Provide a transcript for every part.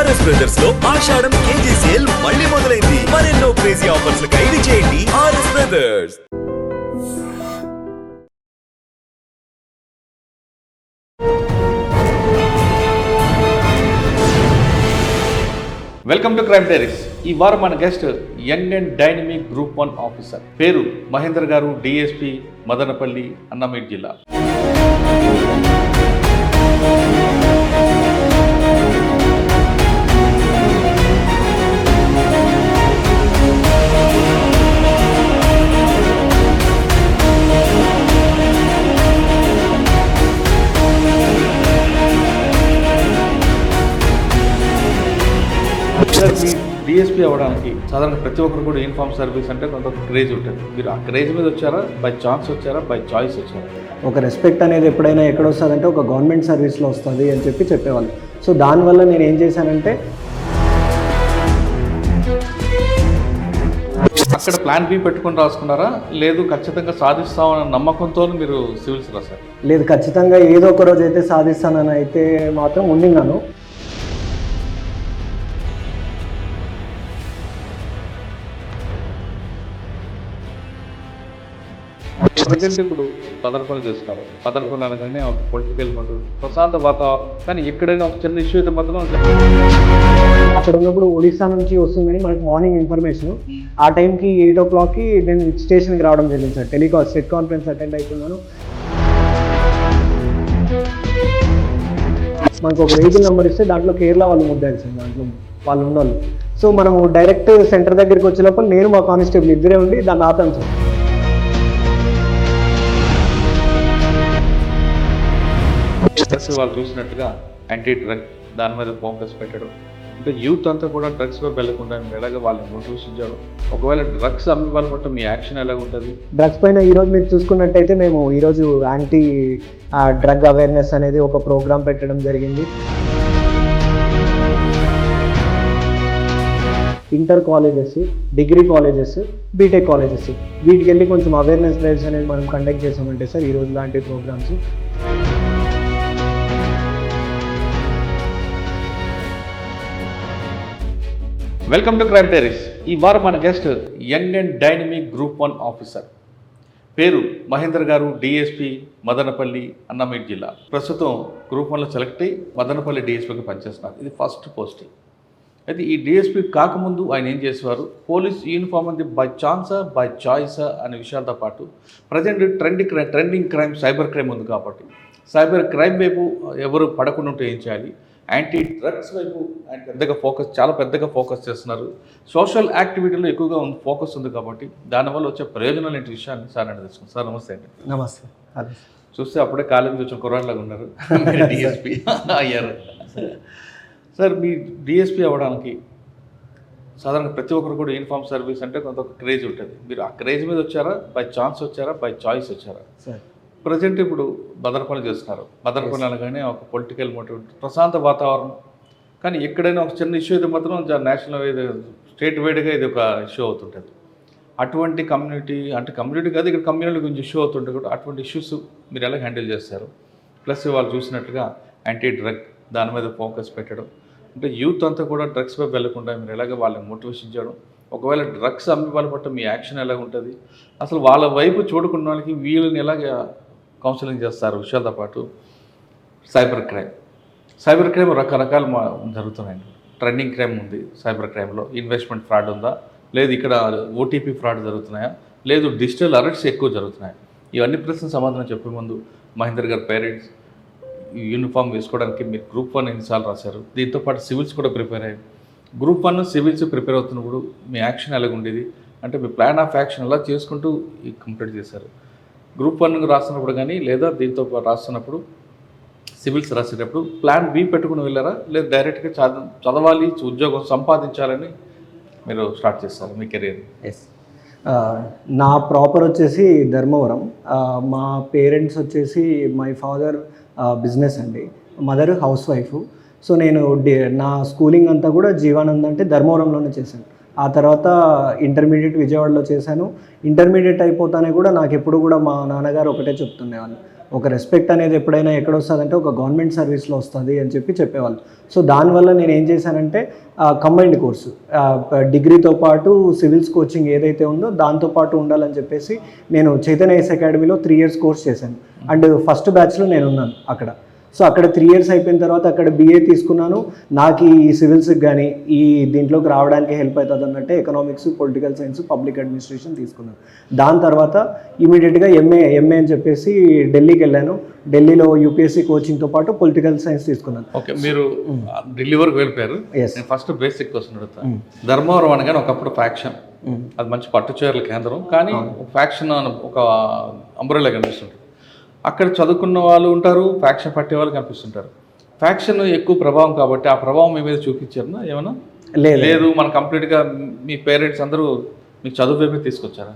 RS brothers లో ఆషాఢం KG sale మళ్ళీ మొదలైంది. మరెన్నో క్రేజీ ఆఫర్స్ ఖైదీ చేయండి RS brothers. Welcome to Crime Diaries. ఈ వారం మన guest young and dynamic group 1 officer, పేరు మహేందర్ గారు, డిఎస్పీ మదనపల్లి, అన్నమయ్య జిల్లా. సార్, మీ డిఎస్పీ అవ్వడానికి సాధారణ ప్రతి ఒక్కరు కూడా యూనిఫామ్ సర్వీస్ అంటే కొంత క్రేజ్ ఉంటుంది. మీరు ఆ క్రేజ్ మీద వచ్చారా, బై ఛాన్స్ వచ్చారా, బై చాయిస్ వచ్చారా? ఒక రెస్పెక్ట్ అనేది ఎప్పుడైనా ఎక్కడ వస్తుందంటే ఒక గవర్నమెంట్ సర్వీస్లో వస్తుంది అని చెప్పేవాళ్ళు. సో దానివల్ల నేను ఏం చేశానంటే అక్కడ ప్లాన్ బి పెట్టుకుని రాసుకున్నారా, లేదు ఖచ్చితంగా సాధిస్తామన్న నమ్మకంతో మీరు సివిల్స్ రాశారు? లేదు, ఖచ్చితంగా ఏదో ఒక రోజు అయితే సాధిస్తానని అయితే మాత్రం ఉండినాను. ప్రజెంట్ ఇప్పుడు పదనపల్లి చేస్తున్నారు. పదనపల్లి అనగానే ఒక పొలిటికల్ ప్రశాంత వాతావరణం, కానీ ఎక్కడైనా ఒక చిన్న ఇష్యూ అయితే మాత్రం అక్కడ ఉన్నప్పుడు ఒడిశా నుంచి వస్తుందని మనకి మార్నింగ్ ఇన్ఫర్మేషన్. ఆ టైంకి 8 o'clockకి నేను స్టేషన్కి రావడం జరిగింది సార్. స్టేట్ కాన్ఫరెన్స్ అటెండ్ అవుతున్నాను. మనకు ఒక వెహికల్ నెంబర్ ఇస్తే దాంట్లో కేరళ వాళ్ళు ముద్దారు సార్, దాంట్లో వాళ్ళు ఉన్నవాళ్ళు. సో మనము డైరెక్ట్ సెంటర్ దగ్గరికి వచ్చినప్పుడు నేను మా కానిస్టేబుల్ ఇద్దరే ఉండి దాన్ని ఆపాను సార్. వాళ్ళు చూసినట్టుగా యాంటీ డ్రగ్ దాని మీద ఫోకస్ పెట్టడం, అంటే యూత్ అంతా కూడా డ్రగ్స్లో వెళ్లకుండా ఎలాగ వాళ్ళని మోటివేషన్. ఒకవేళ డ్రగ్స్ అమ్మే వాళ్ళు బట్టి మీ యాక్షన్ ఎలా ఉంటుంది? డ్రగ్స్ పైన ఈరోజు మీరు చూసుకున్నట్టయితే మేము ఈరోజు యాంటీ డ్రగ్ అవేర్నెస్ అనేది ఒక ప్రోగ్రామ్ పెట్టడం జరిగింది. Inter colleges, degree colleges, BTech colleges, వీటికి వెళ్ళి కొంచెం అవేర్నెస్ డ్రైవ్స్ అనేది మనం కండక్ట్ చేసామంటే సార్ ఈరోజు లాంటి programmes. Welcome to Crime Diaries. ఈ వారం మన guest young and dynamic group 1 officer, పేరు మహేందర్ గారు, డిఎస్పీ మదనపల్లి, అన్నమయ్య జిల్లా. ప్రస్తుతం గ్రూప్ 1లో సెలెక్ట్ అయ్యి మదనపల్లి డిఎస్పీకి పనిచేస్తున్నారు. ఇది ఫస్ట్ పోస్టింగ్. అయితే ఈ డిఎస్పీ కాకముందు ఆయన ఏం చేసేవారు, పోలీస్ యూనిఫామ్ అనేది బై ఛాన్సా, బై చాయిసా అనే విషయాలతో పాటు present trending crime cyber crime ఉంది కాబట్టి సైబర్ క్రైమ్ వైపు ఎవరు పడకుండా ఉంటే ఏం చేయాలి, యాంటీ డ్రగ్స్ వైపు ఆయన చాలా పెద్దగా ఫోకస్ చేస్తున్నారు. సోషల్ యాక్టివిటీలో ఎక్కువగా ఫోకస్ ఉంది కాబట్టి దానివల్ల వచ్చే ప్రయోజనాలు ఏంటి విషయాన్ని సార్ అని తెలుసుకుంటాం. సార్ నమస్తే అండి. నమస్తే. చూస్తే అప్పుడే కాలేజ్ నుంచి వచ్చిన కుర్రాళ్ళలాగా ఉన్నారు, డిఎస్పీ అయ్యారు. సార్, మీ డిఎస్పీ అవ్వడానికి సాధారణ ప్రతి ఒక్కరు కూడా యూనిఫామ్ సర్వీస్ అంటే కొంత క్రేజ్ ఉంటుంది. మీరు ఆ క్రేజ్ మీద వచ్చారా, బై ఛాన్స్ వచ్చారా, బై చాయిస్ వచ్చారా? సార్, ప్రజెంట్ ఇప్పుడు బదనపల్లి చేస్తున్నారు. బదనపల్లి అనగానే ఒక పొలిటికల్ మోటివ్, ప్రశాంత వాతావరణం, కానీ ఎక్కడైనా ఒక చిన్న ఇష్యూ అయితే మాత్రం నేషనల్ స్టేట్ వైడ్గా ఇది ఒక ఇష్యూ అవుతుంటుంది. అటువంటి కమ్యూనిటీ కాదు, ఇక్కడ కమ్యూనిటీ గురించి ఇష్యూ అవుతుంటే కూడా అటువంటి ఇష్యూస్ మీరు ఎలా హ్యాండిల్ చేస్తారు? ప్లస్ వాళ్ళు చూసినట్టుగా యాంటీ డ్రగ్ దాని మీద ఫోకస్ పెట్టడం, అంటే యూత్ అంతా కూడా డ్రగ్స్ వైపు వెళ్లకుండా మీరు ఎలాగ వాళ్ళని మోటివేషన్ చేయడం, ఒకవేళ డ్రగ్స్ అమ్మే వాళ్ళ పట్ల మీ యాక్షన్ ఎలా ఉంటుంది, అసలు వాళ్ళ వైపు చూడకుండా వాళ్ళకి వీళ్ళని ఎలాగ కౌన్సిలింగ్ చేస్తారు విషయాలతో పాటు సైబర్ క్రైమ్ రకరకాలు జరుగుతున్నాయండి. ట్రెండింగ్ క్రైమ్ ఉంది సైబర్ క్రైమ్లో. ఇన్వెస్ట్మెంట్ ఫ్రాడ్ ఉందా, లేదు ఇక్కడ ఓటీపీ ఫ్రాడ్ జరుగుతున్నాయా, లేదు డిజిటల్ అరెస్ట్స్ ఎక్కువ జరుగుతున్నాయి. ఇవన్నీ ప్రశ్నలు సమాధానం చెప్పే ముందు మహేందర్ గారు, పేరెంట్స్ యూనిఫామ్ వేసుకోవడానికి మీరు గ్రూప్ 1 ఎన్నిసార్లు రాశారు, దీంతోపాటు సివిల్స్ కూడా ప్రిపేర్ అయ్యారు. గ్రూప్ 1 సివిల్స్ ప్రిపేర్ అవుతున్నప్పుడు మీ యాక్షన్ ఎలాగుండేది, అంటే మీ ప్లాన్ ఆఫ్ యాక్షన్ ఎలా చేసుకుంటూ కంప్లీట్ చేశారు? గ్రూప్ 1 రాస్తున్నప్పుడు కానీ లేదా దీంతో రాస్తున్నప్పుడు సివిల్స్ రాసేటప్పుడు ప్లాన్ బి పెట్టుకుని వెళ్ళారా, లేదా డైరెక్ట్గా చదవాలి, ఉద్యోగం సంపాదించాలని మీరు స్టార్ట్ చేస్తారు మీ కెరీర్? ఎస్, నా ప్రాపర్ వచ్చేసి ధర్మవరం. మా పేరెంట్స్ వచ్చేసి మై ఫాదర్ బిజినెస్ అండి, మదర్ హౌస్ వైఫ్. సో నేను నా స్కూలింగ్ అంతా కూడా జీవానంద్ అంటే ధర్మవరంలోనే చేశాను. ఆ తర్వాత ఇంటర్మీడియట్ విజయవాడలో చేశాను. ఇంటర్మీడియట్ అయిపోతానే కూడా నాకు ఎప్పుడు కూడా మా నాన్నగారు ఒకటే చెప్తుండేవాళ్ళు, ఒక రెస్పెక్ట్ అనేది ఎప్పుడైనా ఎక్కడ వస్తుందంటే ఒక గవర్నమెంట్ సర్వీస్లో వస్తుంది అని చెప్పేవాళ్ళు. సో దానివల్ల నేను ఏం చేశానంటే కంబైన్డ్ కోర్సు, డిగ్రీతో పాటు సివిల్స్ కోచింగ్ ఏదైతే ఉందో దాంతోపాటు ఉండాలని చెప్పేసి నేను చైతన్య ఐఏఎస్ అకాడమీలో 3 years కోర్స్ చేశాను. అండ్ ఫస్ట్ బ్యాచ్లో నేను ఉన్నాను అక్కడ. సో అక్కడ 3 years అయిపోయిన తర్వాత అక్కడ BA తీసుకున్నాను. నాకు ఈ సివిల్స్కి కానీ ఈ దీంట్లోకి రావడానికి హెల్ప్ అవుతుంది అన్నట్టే economics, political science, public administration తీసుకున్నాను. దాని తర్వాత ఇమీడియట్గా ఎంఏ అని చెప్పేసి ఢిల్లీకి వెళ్ళాను. ఢిల్లీలో UPSC కోచింగ్తో పాటు పొలిటికల్ సైన్స్ తీసుకున్నాను. ఓకే, మీరు ఢిల్లీ వరకు వెళ్ళిపోయారు. నేను ఫస్ట్ బేసిక్ క్వశ్చన్ అడుగుతాను. ధర్మవరం అనగానే ఒకప్పుడు ఫ్యాక్షన్, అది మంచి పట్టుచీరల కేంద్రం, కానీ ఫ్యాక్షన్ ఒక అంబ్రెల్లా కనిపిస్తుంది. అక్కడ చదువుకున్న వాళ్ళు ఉంటారు, ఫ్యాక్షన్ పట్టే వాళ్ళు కనిపిస్తుంటారు. ఫ్యాక్షన్ ఎక్కువ ప్రభావం కాబట్టి ఆ ప్రభావం మీ మీద చూపించారు ఏమన్నా? లేదు, మన కంప్లీట్గా మీ పేరెంట్స్ అందరూ మీకు చదువు వైపు తీసుకొచ్చారా?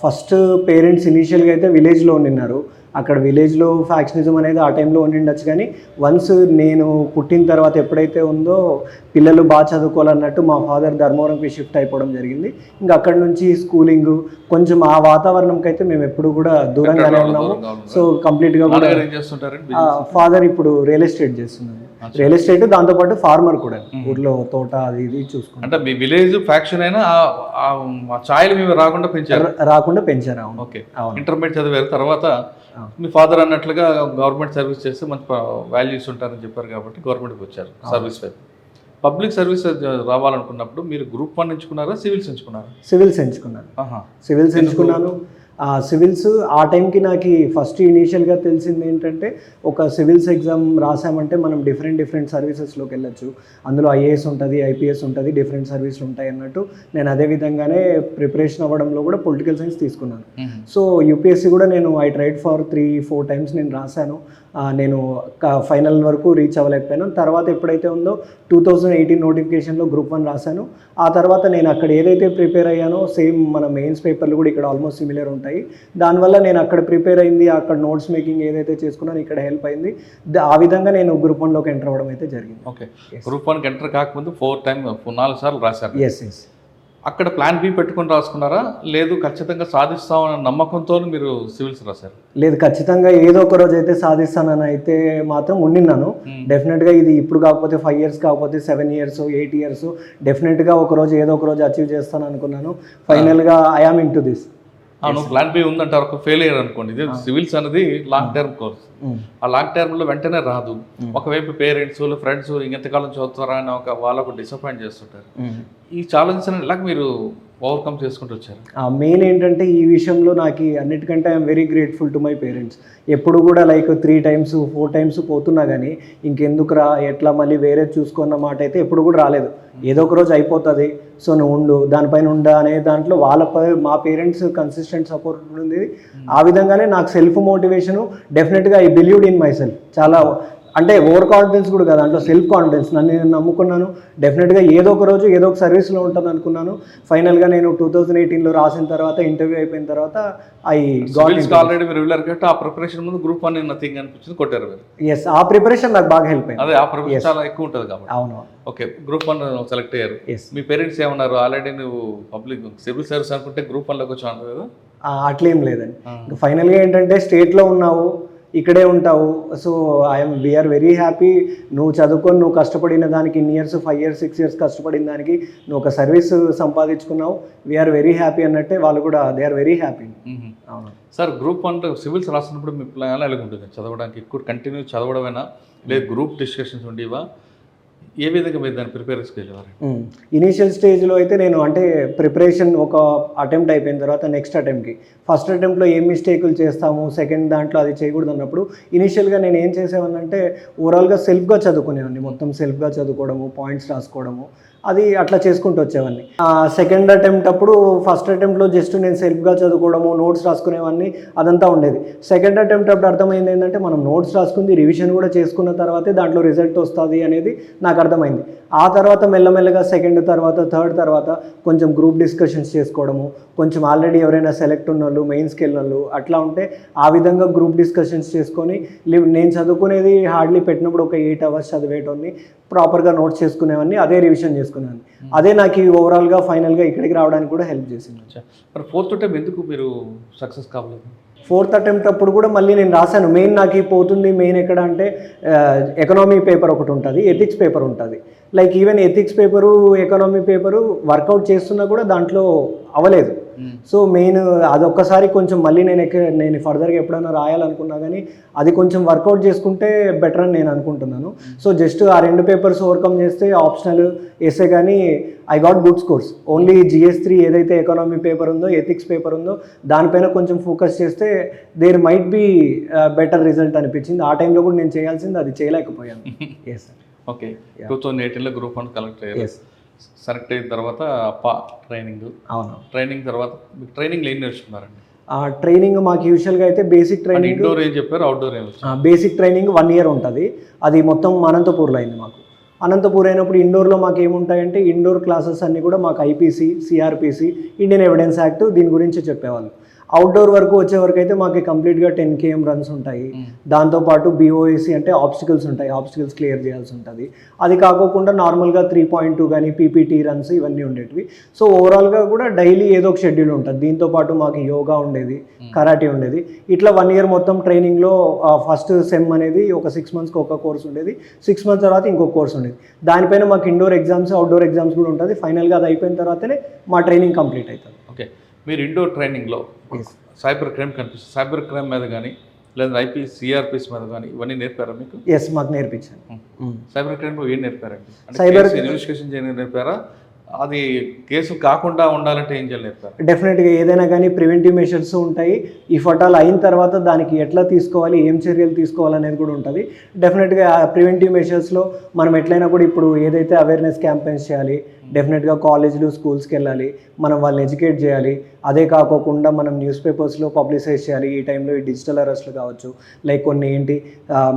ఫస్ట్ పేరెంట్స్ ఇనీషియల్గా అయితే విలేజ్లో ఉండినారు. అక్కడ విలేజ్లో ఫ్యాక్షనిజం అనేది ఆ టైంలో ఉండిండొచ్చు, కానీ వన్స్ నేను పుట్టిన తర్వాత ఎప్పుడైతే ఉందో పిల్లలు బాగా చదువుకోవాలన్నట్టు మా ఫాదర్ ధర్మవరంకి షిఫ్ట్ అయిపోవడం జరిగింది. ఇంకా అక్కడి నుంచి స్కూలింగ్ కొంచెం ఆ వాతావరణంకి అయితే మేము ఎప్పుడు కూడా దూరంగానే ఉన్నాము. సో కంప్లీట్గా కూడా ఫాదర్ ఇప్పుడు రియల్ ఎస్టేట్ చేస్తున్నాను. రియల్ ఎస్టేట్ దాంతోపాటు ఫార్మర్ కూడా, ఊర్లో తోట అది ఇది చూసుకుంటాం. అంటే మీ విలేజ్ ఫ్యాక్షన్ అయినా ఛాయలు మేము రాకుండా పెంచారు. ఓకే, ఇంటర్మీడియట్ చదివారు తర్వాత మీ ఫాదర్ అన్నట్లుగా గవర్నమెంట్ సర్వీస్ చేస్తే మంచి వాల్యూస్ ఉంటారని చెప్పారు కాబట్టి గవర్నమెంట్కి వచ్చారు సర్వీస్ వైపు. పబ్లిక్ సర్వీస్ రావాలనుకున్నప్పుడు మీరు గ్రూప్ 1 ఎంచుకున్నారా, సివిల్స్ ఎంచుకున్నారా? సివిల్స్ ఎంచుకున్నాను. సివిల్స్ ఆ టైంకి నాకు ఫస్ట్ ఇనీషియల్గా తెలిసింది ఏంటంటే ఒక సివిల్స్ ఎగ్జామ్ రాసామంటే మనం డిఫరెంట్ సర్వీసెస్లోకి వెళ్ళొచ్చు. అందులో IAS ఉంటుంది, IPS ఉంటుంది, డిఫరెంట్ సర్వీసులు ఉంటాయి అన్నట్టు నేను అదే విధంగానే ప్రిపరేషన్ అవ్వడంలో కూడా పొలిటికల్ సైన్స్ తీసుకున్నాను. సో UPSC కూడా నేను ఐ ట్రైడ్ ఫర్ 3-4 times నేను రాశాను. నేను ఫైనల్ వరకు రీచ్ అవ్వలేకపోయాను. తర్వాత ఎప్పుడైతే ఉందో 2018 నోటిఫికేషన్లో గ్రూప్ 1 రాశాను. ఆ తర్వాత నేను అక్కడ ఏదైతే ప్రిపేర్ అయ్యానో సేమ్ మన మెయిన్స్ పేపర్లు కూడా ఇక్కడ ఆల్మోస్ట్ సిమిలర్ ఉంటాయి. దానివల్ల నేను అక్కడ ప్రిపేర్ అయింది, అక్కడ నోట్స్ మేకింగ్ ఏదైతే చేసుకున్నానో ఇక్కడ హెల్ప్ అయింది. ఆ విధంగా నేను గ్రూప్ 1లోకి ఎంటర్ అవ్వడం అయితే జరిగింది. ఓకే, గ్రూప్ 1కి ఎంటర్ కాకముందు 4 సార్లు రాశారు. ఎస్. అక్కడ ప్లాన్ బి పెట్టుకొని రాసుకున్నారా, లేదు ఖచ్చితంగా సాధిస్తామన్న నమ్మకంతో మీరు సివిల్స్ రాశారు? లేదు, ఖచ్చితంగా ఏదో ఒక రోజు అయితే సాధిస్తానని అయితే మాత్రం ఉండినాను. డెఫినెట్గా ఇది ఇప్పుడు కాకపోతే 5 years కాకపోతే 7 years 8 years డెఫినెట్గా ఏదో ఒక రోజు అచీవ్ చేస్తాను అనుకున్నాను. ఫైనల్గా I am into this. అవును, ప్లాన్ బి ఉందంటే ఒక ఫెయిల్ అయ్యారు అనుకోండి. ఇది సివిల్స్ అనేది లాంగ్ టర్మ్ కోర్స్. ఆ లాంగ్ టర్మ్లో వెంటనే రాదు. ఒకవైపు పేరెంట్స్, ఫ్రెండ్స్ ఇంకెంతకాలం చదువుతారా అని వాళ్ళకు డిసప్పాయింట్ చేస్తుంటారు. ఈ ఛాలెంజ్ అని ఇలా మీరు ఓవర్కమ్ చేసుకుంటూ వచ్చారు. మెయిన్ ఏంటంటే ఈ విషయంలో నాకు అన్నిటికంటే I'm very grateful to my parents. ఎప్పుడు కూడా లైక్ 3 times 4 times పోతున్నా కానీ ఇంకెందుకురా, ఎట్లా మళ్ళీ వేరే చూసుకున్న మాట అయితే ఎప్పుడు కూడా రాలేదు. ఏదో ఒక రోజు అయిపోతుంది, సో నువ్వు ఉండు, దానిపైన ఉండా అనే దాంట్లో మా పేరెంట్స్ కన్సిస్టెంట్ సపోర్ట్ ఉంది. ఆ విధంగానే నాకు సెల్ఫ్ మోటివేషను డెఫినెట్గా I believed in my self. చాలా అంటే ఓవర్ కాన్ఫిడెన్స్ కూడా కదా, దాంట్లో సెల్ఫ్ కాన్ఫిడెన్స్. నేను నమ్ముకున్నాను, డెఫినెట్గా ఏదో ఒక రోజు ఏదో ఒక సర్వీస్లో ఉంటాను అనుకున్నాను. ఫైనల్గా నేను 2018లో రాసిన తర్వాత ఇంటర్వ్యూ అయిపోయిన తర్వాత ఆల్రెడీ ఆ ప్రిపరేషన్ ముందు గ్రూప్ 1 నథింగ్ అనిపించింది, కొట్టారు. ఎస్, ఆ ప్రిపరేషన్ నాకు బాగా హెల్ప్ అయింది. అదే ఆ ప్రిపరేషన్ చాలా ఎక్కువ ఉంటుంది కాబట్టి. అవును. ఓకే, గ్రూప్ 1 సెలెక్ట్ అయ్యారు. మీ పేరెంట్స్ ఏమన్నారు? ఆల్రెడీ నువ్వు పబ్లిక్ సివిల్ సర్వీస్ అనుకుంటే గ్రూప్ 1లోకి వచ్చి అంటారు కదా? అట్లేం లేదండి. ఫైనల్గా ఏంటంటే స్టేట్లో ఉన్నావు, ఇక్కడే ఉంటావు, సో వీఆర్ వెరీ హ్యాపీ. నువ్వు చదువుకొని నువ్వు కష్టపడిన దానికి ఇన్ని ఇయర్స్ 5 years 6 years కష్టపడిన దానికి నువ్వు ఒక సర్వీస్ సంపాదించుకున్నావు, వీఆర్ వెరీ హ్యాపీ అన్నట్టే వాళ్ళు కూడా దే ఆర్ వెరీ హ్యాపీ. అవును సార్, గ్రూప్ 1 సివిల్స్ రాసినప్పుడు మీ ప్లాన్ ఎలా ఉంటుంది? చదవడానికి ఎక్కువ కంటిన్యూ చదవడమేనా, లేదు గ్రూప్ డిస్కషన్స్ ఉండేవా? ఏ విధంగా మీరు దాన్ని ప్రిపేర్ చేసుకెళ్ళేవారు? ఇనీషియల్ స్టేజ్లో అయితే నేను అంటే ప్రిపరేషన్ ఒక అటెంప్ట్ అయిపోయిన తర్వాత నెక్స్ట్ అటెంప్ట్కి ఫస్ట్ అటెంప్ట్లో ఏం మిస్టేకులు చేస్తాము, సెకండ్ దాంట్లో అది చేయకూడదు అన్నప్పుడు ఇనీషియల్గా నేను ఏం చేసేవాడినంటే ఓవరాల్గా సెల్ఫ్గా చదువుకునేవాడిని. మొత్తం సెల్ఫ్గా చదువుకోవడము, పాయింట్స్ రాసుకోవడము, అది అట్లా చేసుకుంటూ వచ్చేవాడిని. సెకండ్ అటెంప్ట్ అప్పుడు ఫస్ట్ అటెంప్ట్లో జస్ట్ నేను సెల్ఫ్గా చదువుకోవడము, నోట్స్ రాసుకునేవాడిని, అదంతా ఉండేది. సెకండ్ అటెంప్ట్ అప్పుడు అర్థమైంది ఏంటంటే మనం నోట్స్ రాసుకుంది, రివిజన్ కూడా చేసుకున్న తర్వాతే దాంట్లో రిజల్ట్ వస్తుంది అనేది నాకు అర్థమైంది. ఆ తర్వాత మెల్లమెల్లగా సెకండ్ తర్వాత థర్డ్ తర్వాత కొంచెం గ్రూప్ డిస్కషన్స్ చేసుకోవడము, కొంచెం ఆల్రెడీ ఎవరైనా సెలెక్ట్ ఉన్న వాళ్ళు, మెయిన్స్కి వెళ్ళిన వాళ్ళు అట్లా ఉంటే ఆ విధంగా గ్రూప్ డిస్కషన్స్ చేసుకొని నేను చదువుకునేది హార్డ్లీ పెట్టినప్పుడు ఒక 8 hours చదివేటోని, ప్రాపర్గా నోట్స్ చేసుకునేవన్నీ, అదే రివిజన్ చేసుకునేవాడిని. అదే నాకు ఓవరాల్గా ఫైనల్గా ఇక్కడికి రావడానికి కూడా హెల్ప్ చేసింది. మరి 4th టైం ఎందుకు మీరు సక్సెస్ కావలేదు? 4th అటెంప్ట్ అప్పుడు కూడా మళ్ళీ నేను రాశాను. మెయిన్ నాకు పోతుంది మెయిన్ ఎక్కడ అంటే ఎకనామీ పేపర్ ఒకటి ఉంటుంది, ఎథిక్స్ పేపర్ ఉంటుంది. Like even ethics paper economy paper work out చేస్తున్నా కూడా దాంట్లో అవ్వలేదు. సో మెయిన్ అదొక్కసారి కొంచెం మళ్ళీ నేను ఫర్దర్గా ఎప్పుడైనా రాయాలనుకున్నా కానీ అది కొంచెం వర్కౌట్ చేసుకుంటే బెటర్ అని నేను అనుకుంటున్నాను. సో జస్ట్ ఆ 2 పేపర్స్ ఓవర్కమ్ చేస్తే ఆప్షనల్ ఎస్ఏ కానీ I got good scores. Only GS3 ఏదైతే ఎకనామీ పేపర్ ఉందో, ఎథిక్స్ పేపర్ ఉందో దానిపైన కొంచెం ఫోకస్ చేస్తే there might be better result అనిపించింది. ఆ టైంలో కూడా నేను చేయాల్సింది అది చేయలేకపోయాను. Yes sir. ఓకే, 2018లో గ్రూప్ 1 కలెక్ట్ అయ్యారు. సెలెక్ట్ అయిన తర్వాత ట్రైనింగ్. అవును, ట్రైనింగ్ తర్వాత మీకు ట్రైనింగ్లో ఏం నేర్చుకున్నారండి? ట్రైనింగ్ మాకు యూజువల్గా అయితే బేసిక్ ట్రైనింగ్. ఇండోర్ ఏం చెప్పారు, అవుట్డోర్ ఏం? బేసిక్ ట్రైనింగ్ 1 year ఉంటుంది. అది మొత్తం అనంతపూర్లో అయింది మాకు. అనంతపూర్ అయినప్పుడు ఇండోర్లో మాకు ఏముంటాయంటే ఇండోర్ క్లాసెస్ అన్నీ కూడా మాకు IPC, CRPC, Indian evidence act దీని గురించి చెప్పేవాళ్ళు. అవుట్డోర్ వరకు వచ్చే వరకు అయితే మాకు కంప్లీట్గా 10 km రన్స్ ఉంటాయి. దాంతోపాటు BOAC అంటే ఆబ్స్టికల్స్ ఉంటాయి, ఆబ్స్టికల్స్ క్లియర్ చేయాల్సి ఉంటుంది. అది కాకోకుండా నార్మల్గా 3.2 కానీ PPT రన్స్ ఇవన్నీ ఉండేటివి. సో ఓవరాల్గా కూడా డైలీ ఏదో ఒక షెడ్యూల్ ఉంటుంది. దీంతోపాటు మాకు యోగా ఉండేది, కరాటే ఉండేది. ఇట్లా 1 year మొత్తం ట్రైనింగ్లో ఫస్ట్ సెమ్ అనేది ఒక 6 monthsకి ఒక కోర్స్ ఉండేది, 6 months తర్వాత ఇంకొక కోర్స్ ఉండేది. దానిపైన మాకు ఇండోర్ ఎగ్జామ్స్, అవుట్డోర్ ఎగ్జామ్స్ కూడా ఉంటుంది. ఫైనల్గా అది అయిపోయిన తర్వాతనే మా ట్రైనింగ్ కంప్లీట్ అవుతుంది. ఓకే, మీరు ఇండోర్ ట్రైనింగ్లో సైబర్ క్రైమ్ కనిపిస్తుంది, సైబర్ క్రైమ్ మీద కానీ లేదా IPC, CRPC మీద కానీ ఇవన్నీ నేర్పారా మీకు? ఎస్, మాకు నేర్పించాను. సైబర్ క్రైమ్లో ఏం నేర్పారండి? సైబర్ ఇన్వెస్టిగేషన్ చేయడం నేర్పారా? అది కేసు కాకుండా ఉండాలంటే ఏం చేయాలి నేర్పారు? డెఫినెట్గా ఏదైనా కానీ ప్రివెంటివ్ మెషర్స్ ఉంటాయి. ఈ ఫటాలు అయిన తర్వాత దానికి ఎట్లా తీసుకోవాలి, ఏం చర్యలు తీసుకోవాలనేది కూడా ఉంటుంది. డెఫినెట్గా ప్రివెంటివ్ మెషర్స్లో మనం ఎట్లయినా కూడా ఇప్పుడు ఏదైతే అవేర్నెస్ క్యాంపెయిన్స్ చేయాలి, డెఫినెట్గా కాలేజీలు, స్కూల్స్కి వెళ్ళాలి, మనం వాళ్ళని ఎడ్యుకేట్ చేయాలి. అదే కాకోకుండా మనం న్యూస్ పేపర్స్లో పబ్లిసైజ్ చేయాలి. ఈ టైంలో ఈ డిజిటల్ అరెస్ట్లు కావచ్చు, లైక్ కొన్ని ఏంటి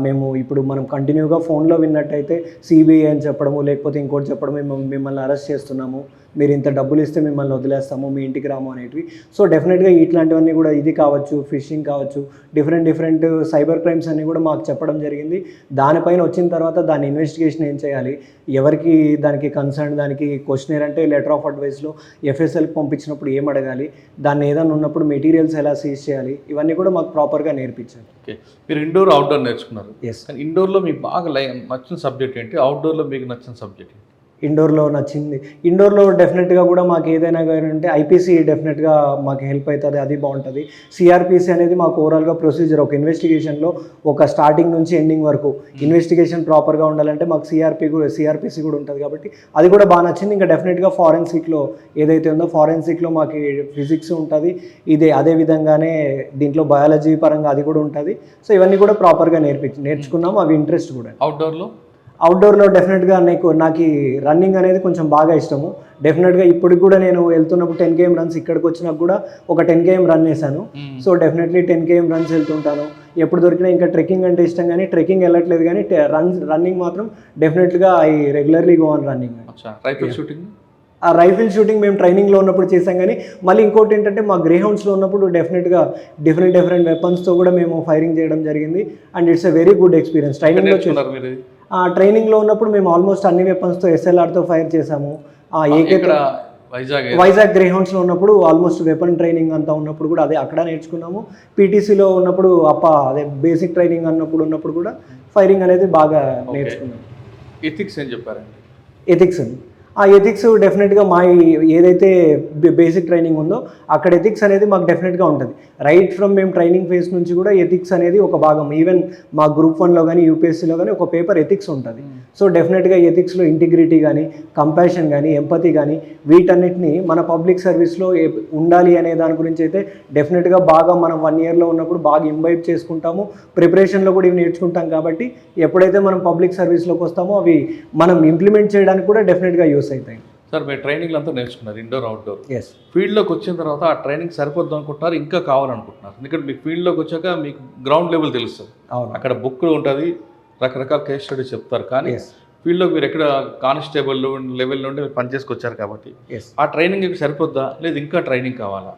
మేము ఇప్పుడు మనం కంటిన్యూగా ఫోన్లో విన్నట్టయితే CBI అని చెప్పడము, లేకపోతే ఇంకోటి చెప్పడం, మేము మిమ్మల్ని అరెస్ట్ చేస్తున్నాము, మీరు ఇంత డబ్బులు ఇస్తే మిమ్మల్ని వదిలేస్తాము, మీ ఇంటికి రాము అనేటివి. సో డెఫినెట్గా ఇట్లాంటివన్నీ కూడా ఇది కావచ్చు, ఫిషింగ్ కావచ్చు, డిఫరెంట్ సైబర్ క్రైమ్స్ అన్నీ కూడా మాకు చెప్పడం జరిగింది. దానిపైన వచ్చిన తర్వాత దాని ఇన్వెస్టిగేషన్ ఏం చేయాలి, ఎవరికి దానికి కన్సర్న్, దానికి క్వశ్చనర్ అంటే లెటర్ ఆఫ్ అడ్వైస్లో FSLకి పంపించినప్పుడు ఏం అడగాలి, దాన్ని ఏదైనా ఉన్నప్పుడు మెటీరియల్స్ ఎలా సీజ్ చేయాలి, ఇవన్నీ కూడా మాకు ప్రాపర్గా నేర్పించారు. ఓకే, మీరు ఇండోర్, అవుట్డోర్ నేర్చుకున్నారు. ఎస్. కానీ ఇండోర్లో మీకు బాగా నచ్చిన సబ్జెక్ట్ ఏంటి, అవుట్డోర్లో మీకు నచ్చిన సబ్జెక్ట్ ఏంటి? ఇండోర్లో నచ్చింది, ఇండోర్లో డెఫినెట్గా కూడా మాకు ఏదైనా కానీ అంటే IPC డెఫినెట్గా మాకు హెల్ప్ అవుతుంది, అది బాగుంటుంది. CRPC అనేది మాకు ఓవరాల్గా ప్రొసీజర్, ఒక ఇన్వెస్టిగేషన్లో ఒక స్టార్టింగ్ నుంచి ఎండింగ్ వరకు ఇన్వెస్టిగేషన్ ప్రాపర్గా ఉండాలంటే మాకు CRPC కూడా ఉంటుంది కాబట్టి అది కూడా బాగా నచ్చింది. ఇంకా డెఫినెట్గా ఫారెన్సిక్లో ఏదైతే ఉందో ఫారెన్సిక్లో మాకు ఫిజిక్స్ ఉంటుంది, అదే విధంగానే దీంట్లో బయాలజీ పరంగా అది కూడా ఉంటుంది. సో ఇవన్నీ కూడా ప్రాపర్గా నేర్చుకున్నాము, అవి ఇంట్రెస్ట్ కూడా. అవుట్డోర్లో డెఫినెట్గా నాకు రన్నింగ్ అనేది కొంచెం బాగా ఇష్టము. డెఫినెట్గా ఇప్పటికి కూడా నేను వెళ్తున్నప్పుడు 10 km రన్స్, ఇక్కడికి వచ్చినాక కూడా ఒక 10 km రన్ వేసాను. సో డెఫినెట్లీ 10 km రన్స్ వెళ్తుంటాను. ఎప్పుడు దొరికినా ఇంకా ట్రెక్కింగ్ అంటే ఇష్టం, కానీ ట్రెక్కింగ్ వెళ్ళట్లేదు, కానీ రన్నింగ్ మాత్రం డెఫినెట్గా I regularly go on running. Rifle shooting మేము ట్రైనింగ్లో ఉన్నప్పుడు చేసాం, కానీ మళ్ళీ ఇంకోటి ఏంటంటే మా గ్రేహౌండ్స్లో ఉన్నప్పుడు డెఫినెట్గా డిఫరెంట్ వెపన్స్తో కూడా మేము ఫైరింగ్ చేయడం జరిగింది. And it's a very good experience. ట్రైనింగ్లో ఉన్నప్పుడు మేము ఆల్మోస్ట్ అన్ని వెపన్స్తో SLRతో ఫైర్ చేసాము. వైజాగ్ గ్రేహౌండ్స్లో ఉన్నప్పుడు ఆల్మోస్ట్ వెపన్ ట్రైనింగ్ అంతా ఉన్నప్పుడు కూడా అక్కడ నేర్చుకున్నాము. PTCలో ఉన్నప్పుడు అదే బేసిక్ ట్రైనింగ్ ఉన్నప్పుడు కూడా ఫైరింగ్ అనేది బాగా నేర్చుకున్నాము. ఎథిక్స్ ఏం చెప్పారండి? ఎథిక్స్ డెఫినెట్గా మా ఏదైతే బేసిక్ ట్రైనింగ్ ఉందో అక్కడ ఎథిక్స్ అనేది మాకు డెఫినెట్గా ఉంటుంది. రైట్ ఫ్రమ్ మేము ట్రైనింగ్ ఫేజ్ నుంచి కూడా ఎథిక్స్ అనేది ఒక భాగం. ఈవెన్ మా గ్రూప్ 1లో కానీ UPSCలో కానీ ఒక పేపర్ ఎథిక్స్ ఉంటుంది. సో డెఫినెట్గా ఎథిక్స్లో ఇంటిగ్రిటీ కానీ, కంపాషన్ కానీ, ఎంపతి కానీ, వీటన్నిటిని మన పబ్లిక్ సర్వీస్లో ఉండాలి అనే దాని గురించి అయితే డెఫినెట్గా బాగా మనం 1 yearలో ఉన్నప్పుడు బాగా ఇంబైబ్ చేసుకుంటాము. ప్రిపరేషన్లో కూడా ఇవి నేర్చుకుంటాం కాబట్టి ఎప్పుడైతే మనం పబ్లిక్ సర్వీస్లోకి వస్తామో అవి మనం ఇంప్లిమెంట్ చేయడానికి కూడా డెఫినెట్గా యూస్ అవుతాయి. సార్, మీరు ట్రైనింగ్ అంతా నేర్చుకున్నారు, ఇండోర్, అవుట్డోర్. ఎస్. ఫీల్డ్లోకి వచ్చిన తర్వాత ఆ ట్రైనింగ్ సరిపోద్దు అనుకుంటున్నారు, ఇంకా కావాలనుకుంటున్నారు? ఎందుకంటే మీకు ఫీల్డ్లోకి వచ్చాక మీకు గ్రౌండ్ లెవెల్ తెలుస్తుంది. అక్కడ బుక్ ఉంటుంది, రకరకాల కేస్ స్టడీస్ చెప్తారు, కానీ ఫీల్డ్లోకి మీరు ఎక్కడ కానిస్టేబుల్ లెవెల్ నుండి మీరు పనిచేసుకొచ్చారు కాబట్టి ఆ ట్రైనింగ్ మీకు సరిపోద్దా, లేదు ఇంకా ట్రైనింగ్ కావాలా?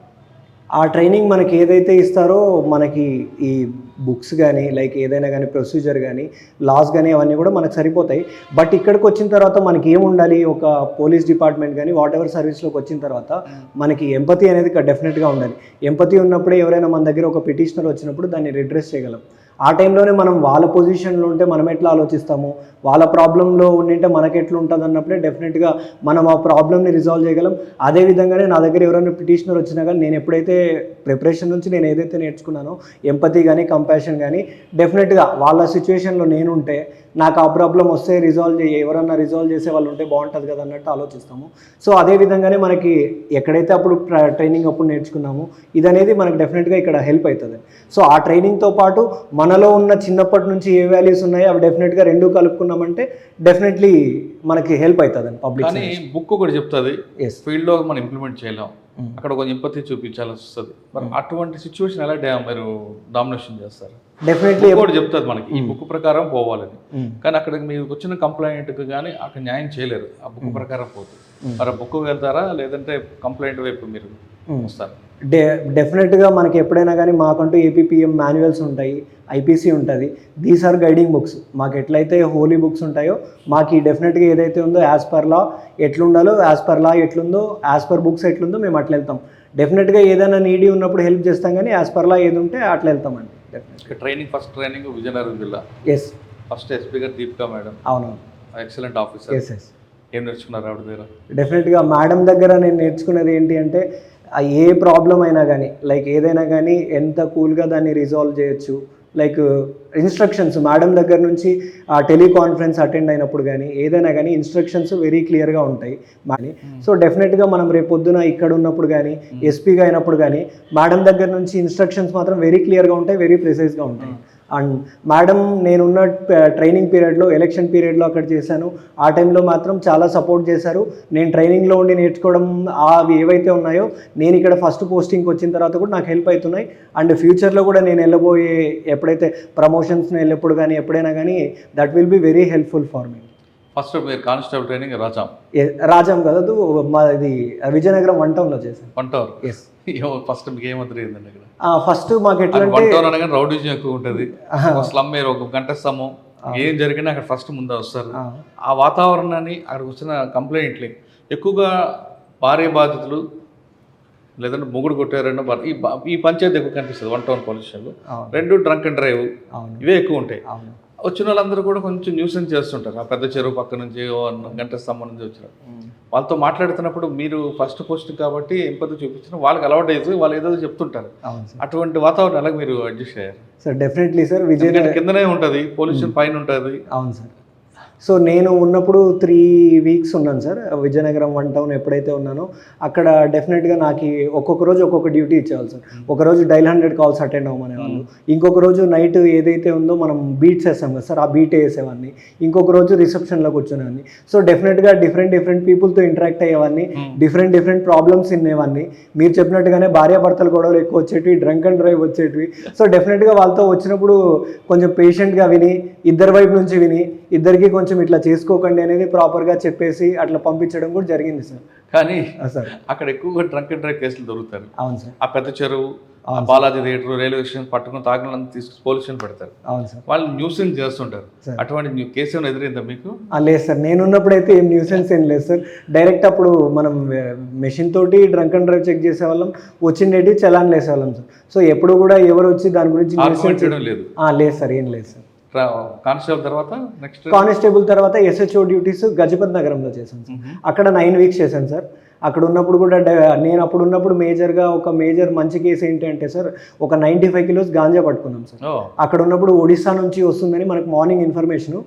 ఆ ట్రైనింగ్ మనకి ఏదైతే ఇస్తారో మనకి ఈ బుక్స్ కానీ లైక్ ఏదైనా కానీ ప్రొసీజర్ కానీ లాస్ కానీ అవన్నీ కూడా మనకు సరిపోతాయి. బట్ ఇక్కడికి వచ్చిన తర్వాత మనకి ఏముండాలి, ఒక పోలీస్ డిపార్ట్మెంట్ కానీ వాట్ ఎవర్ సర్వీస్లోకి వచ్చిన తర్వాత మనకి ఎంపతి అనేది డెఫినెట్గా ఉండాలి. ఎంపతి ఉన్నప్పుడే ఎవరైనా మన దగ్గర ఒక పిటిషనర్ వచ్చినప్పుడు దాన్ని రిడ్రెస్ చేయగలం. ఆ టైంలోనే మనం వాళ్ళ పొజిషన్లో ఉంటే మనం ఎట్లా ఆలోచిస్తాము, వాళ్ళ ప్రాబ్లంలో ఉండింటే మనకి ఎట్లా ఉంటుంది అన్నప్పుడే డెఫినెట్గా మనం ఆ ప్రాబ్లమ్ని రిజాల్వ్ చేయగలం. అదేవిధంగానే నా దగ్గర ఎవరైనా పిటిషనర్ వచ్చినా కానీ నేను ఎప్పుడైతే ప్రిపరేషన్ నుంచి నేను ఏదైతే నేర్చుకున్నానో ఎంపతి కానీ కంపాషన్ కానీ డెఫినెట్గా వాళ్ళ సిచ్యువేషన్లో నేను ఉంటే నాకు ఆ ప్రాబ్లం వస్తే ఎవరన్నా రిజాల్వ్ చేసే వాళ్ళు ఉంటే బాగుంటుంది కదా అన్నట్టు ఆలోచిస్తాము. సో అదేవిధంగానే మనకి ఎక్కడైతే అప్పుడు ట్రైనింగ్ అప్పుడు నేర్చుకున్నామో ఇదనేది మనకి డెఫినెట్గా ఇక్కడ హెల్ప్ అవుతుంది. సో ఆ ట్రైనింగ్తో పాటు మనలో ఉన్న చిన్నప్పటి నుంచి ఏ వాల్యూస్ ఉన్నాయో అవి డెఫినెట్గా రెండు కలుపుకున్నామంటే డెఫినెట్లీ మనకి హెల్ప్ అవుతుంది పబ్లిక్. కానీ బుక్ కూడా చెప్తుంది ఫీల్డ్లో మనం ఇంప్లిమెంట్ చేయలేం, అక్కడ కొంచెం ఎంపతి చూపించాల్సి వస్తుంది. మరి అటువంటి సిచ్యువేషన్ ఎలా మీరు డామినేషన్ చేస్తారు? డెఫినెట్లీ కూడా చెప్తుంది మనకి ఈ బుక్ ప్రకారం పోవాలని, కానీ అక్కడ మీకు వచ్చిన కంప్లైంట్కి కానీ అక్కడ న్యాయం చేయలేరు, ఆ బుక్ ప్రకారం పోతుంది. మరి బుక్ వెళ్తారా లేదంటే కంప్లైంట్ వైపు మీరు వస్తారు? డెఫినెట్గా మనకి ఎప్పుడైనా కానీ మాకంటూ ఏపీపీఎం మాన్యువల్స్ ఉంటాయి, ఐపీసీ ఉంటుంది. These are guiding books. మాకు ఎట్లయితే హోలీ బుక్స్ ఉంటాయో మాకు ఈ డెఫినెట్గా ఏదైతే ఉందో యాజ్ పర్ లా ఎట్లుండాలో, యాజ్ పర్ లా ఎట్లుందో, యాజ్ పర్ బుక్స్ ఎట్లుందో మేము అట్లా వెళ్తాం. డెఫినెట్గా ఏదైనా నీడీ ఉన్నప్పుడు హెల్ప్ చేస్తాం, కానీ యాజ్ పర్ లా ఏది ఉంటే అట్లా వెళ్తామండి. ఫస్ట్ ట్రైనింగ్ విజయనగరం జిల్లా. ఎస్. ఫస్ట్ ఎస్పీ గారు దీపికా మేడం. అవును. Excellent officer. Yes yes. ఏం నేర్చుకున్నారు ఆవిడ దగ్గర? డెఫినెట్గా మేడం దగ్గర నేను నేర్చుకున్నది ఏంటి అంటే ఏ ప్రాబ్లం అయినా కానీ లైక్ ఏదైనా కానీ ఎంత కూల్గా దాన్ని రిజాల్వ్ చేయొచ్చు. లైక్ ఇన్స్ట్రక్షన్స్ మేడం దగ్గర నుంచి ఆ టెలికాన్ఫరెన్స్ అటెండ్ అయినప్పుడు కానీ ఏదైనా కానీ ఇన్స్ట్రక్షన్స్ వెరీ క్లియర్గా ఉంటాయి. సో డెఫినెట్గా మనం రేపొద్దున ఇక్కడ ఉన్నప్పుడు కానీ ఎస్పీగా అయినప్పుడు కానీ మేడం దగ్గర నుంచి ఇన్స్ట్రక్షన్స్ మాత్రం వెరీ క్లియర్గా ఉంటాయి, వెరీ ప్రిసైజ్గా ఉంటాయి. అండ్ మేడం నేనున్న ట్రైనింగ్ పీరియడ్లో, ఎలక్షన్ పీరియడ్లో అక్కడ చేశాను. ఆ టైంలో మాత్రం చాలా సపోర్ట్ చేశారు. నేను ట్రైనింగ్లో ఉండి నేర్చుకోవడం అవి ఏవైతే ఉన్నాయో నేను ఇక్కడ ఫస్ట్ పోస్టింగ్కి వచ్చిన తర్వాత కూడా నాకు హెల్ప్ అవుతున్నాయి. అండ్ ఫ్యూచర్లో కూడా నేను వెళ్ళబోయే ఎప్పుడైతే ప్రమోషన్స్ని వెళ్ళేప్పుడు కానీ ఎప్పుడైనా కానీ that will be very helpful for me. First మీరు కానిస్టేబుల్ ట్రైనింగ్ రాజాం కదా, మాది విజయనగరం 1 టౌన్లో చేశాను. 1 టౌన్. ఎస్. ఫస్ట్ మీకు ఏమవుతుంది ఇక్కడ? ఫస్ట్ మాకు ఎట్లా 1 టౌన్ అనగానే రౌడీజం ఎక్కువ ఉంటుంది, స్లమ్ మీరు ఒక గంట ఇస్తాము, ఏం జరిగినా అక్కడ ఫస్ట్ ముందే వస్తారు. ఆ వాతావరణాన్ని అక్కడ వచ్చిన కంప్లైంట్లు ఎక్కువగా భార్య బాధితులు లేదంటే మొగుడు కొట్టారన్న ఈ పంచాయతీ ఎక్కువ కనిపిస్తుంది 1 టౌన్ పోలీస్ స్టేషన్లో. 2 డ్రంక్ అండ్ డ్రైవ్ ఇవే ఎక్కువ ఉంటాయి. వచ్చిన వాళ్ళందరూ కూడా కొంచెం న్యూసెన్స్ చేస్తుంటారు. ఆ పెద్ద చెరువు పక్క నుంచి గంట స్తంభం నుంచి వచ్చినారు. వాళ్ళతో మాట్లాడుతున్నప్పుడు మీరు ఫస్ట్ పోస్ట్ కాబట్టి ఎంపతి చూపించిన వాళ్ళకి అలవాటు అయితే వాళ్ళు ఏదో చెప్తుంటారు. అటువంటి వాతావరణం ఎలాగ మీరు అడ్జస్ట్ అయ్యారు? సార్ డెఫినెట్లీ సార్, విజయనగరం కిందనే ఉంటుంది, పొల్యూషన్ పైన ఉంటుంది. అవును సార్. సో నేను ఉన్నప్పుడు 3 వీక్స్ ఉన్నాను సార్ విజయనగరం 1 టౌన్. ఎప్పుడైతే ఉన్నానో అక్కడ డెఫినెట్గా నాకు ఒక్కొక్క రోజు ఒక్కొక్క డ్యూటీ ఇచ్చేవాళ్ళు సార్. ఒకరోజు డైల్ 100 కాల్స్ అటెండ్ అవ్వమనే వాళ్ళు, ఇంకొక రోజు నైట్ ఏదైతే ఉందో మనం బీట్స్ వేస్తాం కదా సార్, ఆ బీట్ వేసేవాడిని, ఇంకొక రోజు రిసెప్షన్లో కూర్చునేవాడిని. సో డెఫినెట్గా డిఫరెంట్ పీపుల్తో ఇంటరాక్ట్ అయ్యేవాడిని, డిఫరెంట్ ప్రాబ్లమ్స్ వినేవాడిని. మీరు చెప్పినట్టుగానే భార్యాభర్తలు గొడవలు ఎక్కువ వచ్చేటివి, డ్రంక్ అండ్ డ్రైవ్ వచ్చేటివి. సో డెఫినెట్గా వాళ్ళతో వచ్చినప్పుడు కొంచెం పేషెంట్గా విని, ఇద్దరి వైపు నుంచి విని, ఇద్దరికి కొంచెం ఇట్లా చేసుకోకండి అనేది ప్రాపర్గా చెప్పేసి అట్లా పంపించడం కూడా జరిగింది సార్. కానీ సార్ అక్కడ ఎక్కువగా డ్రంక్ అండ్ డ్రైవ్ కేసులు దొరుకుతారు. అవును సార్. ఆ పెద్ద చెరువు, బాలాజీ థియేటర్, రైల్వే స్టేషన్ పట్టుకుని తాగిన తీసుకు పోలీస్ స్టేషన్ పెడతారు. అవును సార్. వాళ్ళు న్యూసెన్స్ చేస్తుంటారు. అటువంటి కేసు ఏమైనా ఎదురైందా మీకు? లేదు సార్, నేనున్నప్పుడు అయితే ఏం న్యూసెన్స్ ఏం లేదు సార్. డైరెక్ట్ అప్పుడు మనం మెషిన్ తోటి డ్రంక్ అండ్ డ్రైవ్ చెక్ చేసేవాళ్ళం, వచ్చిండేటి చలాన్లు వేసేవాళ్ళం సార్. సో ఎప్పుడు కూడా ఎవరు వచ్చి దాని గురించి లేదు సార్, ఏం లేదు సార్. కానిస్టేబుల్ తర్వాత నెక్స్ట్ కానిస్టేబుల్ తర్వాత SHO డ్యూటీస్ గజపతి నగరంలో చేశాను సార్. అక్కడ 9 వీక్స్ చేశాను సార్. అక్కడ ఉన్నప్పుడు కూడా నేను అప్పుడు ఉన్నప్పుడు మేజర్గా ఒక మంచి కేసు ఏంటి అంటే సార్, ఒక 95 కిలోస్ గాంజా పట్టుకున్నాం సార్. అక్కడ ఉన్నప్పుడు ఒడిస్సా నుంచి వస్తుందని మనకు మార్నింగ్ ఇన్ఫర్మేషన్.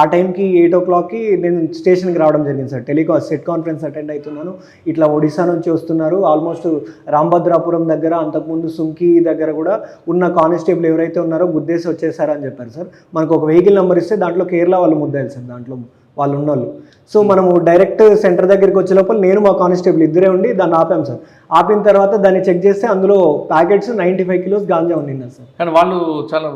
ఆ టైంకి 8 o'clockకి నేను స్టేషన్కి రావడం జరిగింది సార్. సెట్ కాన్ఫరెన్స్ అటెండ్ అవుతున్నాను. ఇట్లా ఒడిస్సా నుంచి వస్తున్నారు, ఆల్మోస్ట్ రాంభద్రాపురం దగ్గర, అంతకుముందు సుంకి దగ్గర కూడా ఉన్న కానిస్టేబుల్ ఎవరైతే ఉన్నారో గుద్దేసి వచ్చేసారని చెప్పారు సార్. మనకు ఒక వెహికల్ నెంబర్ ఇస్తే దాంట్లో కేరళ వాళ్ళు ముద్దారు సార్, దాంట్లో వాళ్ళు ఉన్నోళ్ళు. సో మనము డైరెక్ట్ సెంటర్ దగ్గరికి వచ్చే లోపల నేను మా కానిస్టేబుల్ ఇద్దరే ఉండి దాన్ని ఆపాం సార్. ఆపిన తర్వాత దాన్ని చెక్ చేస్తే అందులో ప్యాకెట్స్ 95 కిలోస్ గాంజా ఉండినా సార్. కానీ వాళ్ళు చాలా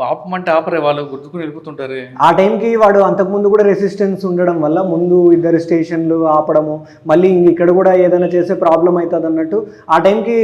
ఆపమంటే ఆపరే, వాళ్ళు గుర్తుకుని వెళ్ళిపోతుంటారే. ఆ టైంకి వాడు అంతకుముందు కూడా రెసిస్టెన్స్ ఉండడం వల్ల ముందు 2 స్టేషన్లు ఆపడము, మళ్ళీ ఇక్కడ కూడా ఏదైనా చేసే ప్రాబ్లం అవుతుంది అన్నట్టు. ఆ టైంకి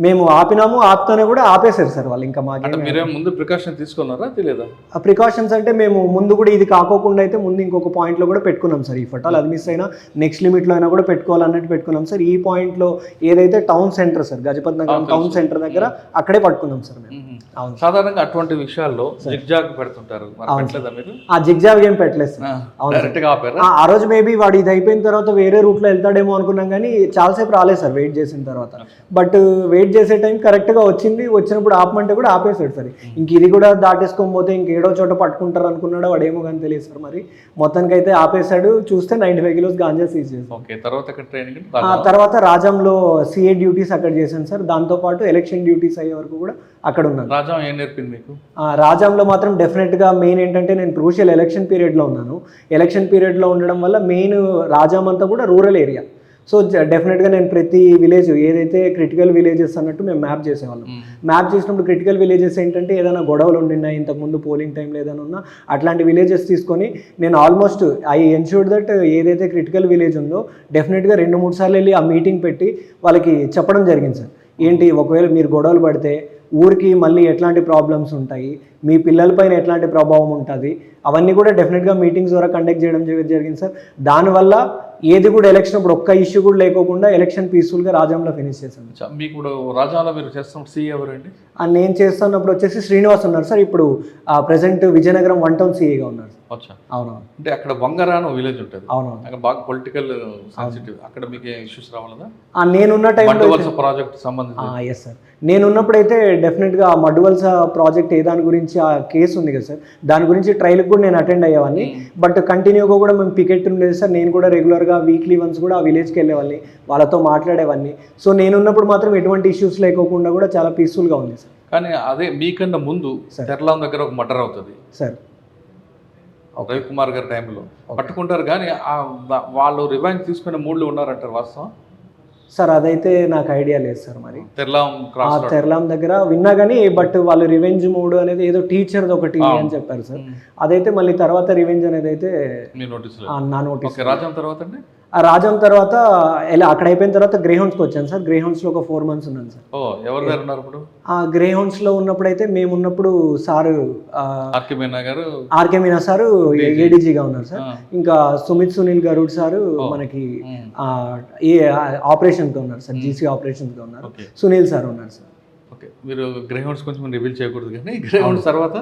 మేము ఆపినాము, ఆపుతూనే కూడా ఆపేశారు సార్ వాళ్ళు. ఇంకా అంటే మాకేం మీరేం ముందు ప్రికాషన్ తీసుకున్నారా తెలియదా? ఆ ప్రికాషన్స్ అంటే మేము ముందు కూడా ఇది కాకోకుండా అయితే ముందు ఇంకొక పాయింట్లో కూడా పెట్టుకున్నాం సార్. ఈ ఫటాలు అది మిస్ అయినా నెక్స్ట్ లిమిట్లో అయినా కూడా పెట్టుకోవాలన్నట్టు పెట్టుకున్నాం సార్. ఈ పాయింట్లో ఏదైతే టౌన్ సెంటర్ సార్, గజపతి నగరం టౌన్ సెంటర్ దగ్గర అక్కడే పట్టుకున్నాం సార్ మేము. అవును, సాధారణంగా అటువంటి విషయాల్లో జిగ్జాగ్ పెడుతుంటారు, మరి పెట్టలేదా మీరు? ఆ జిగ్జాగ్ ఏం పెట్టలేదు సార్. అవును, డైరెక్ట్ గా ఆపారా? ఆ రోజు మేబీ వాడు ఇది అయిపోయిన తర్వాత వేరే రూట్లో వెళ్తాడేమో అనుకున్నాం, కానీ చాలాసేపు రాలేదు సార్ వెయిట్ చేసిన తర్వాత. బట్ వెయిట్ చేసే టైం కరెక్ట్గా వచ్చింది, వచ్చినప్పుడు ఆపమంటే కూడా ఆపేశాడు సార్. ఇంక ఇది కూడా దాటేసుకొని పోతే ఇంకేడో చోట పట్టుకుంటారు అనుకున్నాడు వాడేమో, కానీ తెలియదు సార్. మరి మొత్తానికి అయితే ఆపేశాడు. చూస్తే 95 కిలోస్ గాంజా సీజ్ చేశారు. ఓకే, తర్వాత ఎక్కడ ట్రైనింగ్? తర్వాత రాజంలో సిఏ డ్యూటీస్ అక్కడ చేశాను సార్. దాంతోపాటు ఎలక్షన్ డ్యూటీస్ అయ్యే వరకు కూడా అక్కడ ఉన్నాను. రాజం ఏం నేర్పింది మీకు? రాజంలో మాత్రం డెఫినెట్గా మెయిన్ ఏంటంటే నేను క్రూషియల్ ఎలక్షన్ పీరియడ్లో ఉన్నాను. ఎలక్షన్ పీరియడ్లో ఉండడం వల్ల మెయిన్ రాజాం అంతా కూడా రూరల్ ఏరియా. సో డెఫినెట్గా నేను ప్రతి విలేజ్ ఏదైతే క్రిటికల్ విలేజెస్ అన్నట్టు మేము మ్యాప్ చేసేవాళ్ళం. మ్యాప్ చేసినప్పుడు క్రిటికల్ విలేజెస్ ఏంటంటే ఏదైనా గొడవలు ఉండినాయి ఇంతకుముందు పోలింగ్ టైంలో ఏదైనా ఉన్నా అట్లాంటి విలేజెస్ తీసుకొని నేను ఆల్మోస్ట్ ఐ ఎన్ష్యూర్డ్ దట్ ఏదైతే క్రిటికల్ విలేజ్ ఉందో డెఫినెట్గా 2-3 సార్లు వెళ్ళి ఆ మీటింగ్ పెట్టి వాళ్ళకి చెప్పడం జరిగింది సార్. ఏంటి, ఒకవేళ మీరు గొడవలు పడితే ఊరికి మళ్ళీ ఎట్లాంటి ప్రాబ్లమ్స్ ఉంటాయి, మీ పిల్లలపైన ఎట్లాంటి ప్రభావం ఉంటుంది, అవన్నీ కూడా డెఫినెట్గా మీటింగ్స్ ద్వారా కండక్ట్ చేయడం జరిగింది సార్. దానివల్ల ఏది కూడా ఎలక్షన్ అప్పుడు ఒక్క ఇష్యూ కూడా లేకోకుండా ఎలక్షన్ పీస్ఫుల్గా రాజంలో ఫినిష్ చేశాను. మీకు ఇప్పుడు రాజాలో మీరు చేస్తున్న సీఏ ఎవరండి? నేను చేస్తున్నప్పుడు వచ్చేసి శ్రీనివాస్ ఉన్నారు సార్. ఇప్పుడు ప్రెసెంట్ విజయనగరం 1 టౌన్ సీఏగా ఉన్నారు. అవునవును. అంటే అక్కడ వంగరా అని విలేజ్ ఉంటుంది, అవునవును, అక్కడ బాగా పొలిటికల్ సెన్సిటివ్. అక్కడ మీకు ఇష్యూస్ రావాలదా? నేనున్న టైంలో ప్రాజెక్ట్ సంబంధించి? ఎస్ సార్, నేనున్నప్పుడైతే డెఫినెట్గా మడ్డువలస ప్రాజెక్ట్ ఏ దాని గురించి ఆ కేసు ఉంది కదా సార్, దాని గురించి ట్రయల్కి కూడా నేను అటెండ్ అయ్యేవాడిని. బట్ కంటిన్యూగా కూడా మేము పికెట్ ఉండేది సార్. నేను కూడా రెగ్యులర్గా వీక్లీ వన్స్ కూడా ఆ విలేజ్కి వెళ్ళేవాళ్ళని, వాళ్ళతో మాట్లాడేవాడిని. సో నేనున్నప్పుడు మాత్రం ఎటువంటి ఇష్యూస్ లేకోకుండా కూడా చాలా పీస్ఫుల్గా ఉంది సార్. కానీ అదే మీకన్నా ముందు తెరలాం దగ్గర ఒక మర్డర్ అవుతుంది సార్. రవికుమార్ గారి టైంలో పట్టుకుంటారు, కానీ వాళ్ళు రివెంజ్ తీసుకునే మూడ్లో ఉన్నారంటారు, వాస్తవం సార్? అదైతే నాకు ఐడియా లేదు సార్. మరి తెరలాం దగ్గర విన్నా కానీ, బట్ వాళ్ళు రివెంజ్ మూడ్ అనేది ఏదో టీచర్ ఒకటి అని చెప్పారు సార్. అదైతే మళ్ళీ తర్వాత రివెంజ్ అనేది అయితే నా నోటీస్. రాజం తర్వాత అండి, ఆ రాజం తర్వాత అక్కడ అయిపోయిన తర్వాత గ్రేహౌండ్స్కి వచ్చాను సార్. గ్రేహౌండ్స్లో ఒక 4 months ఉన్నాను సార్. ఎవరు గారు ఉన్నారు ఇప్పుడు? ఆ గ్రేహౌండ్స్లో ఉన్నప్పుడు అయితే మేము ఉన్నప్పుడు సారు ఆర్కే మీనా సారు ఏడీజీగా ఉన్నారు సార్. ఇంకా సునీల్ గరుడ్ సారు మనకి ఏ ఆపరేషన్గా ఉన్నారు సార్, జీసీ ఆపరేషన్గా ఉన్నారు. సునీల్ సార్ ఉన్నారు సార్. ఓకే, మీరు గ్రేహౌండ్స్ కొంచెం రివీల్ చేయకూడదు, కానీ గ్రేహౌండ్స్ తర్వాత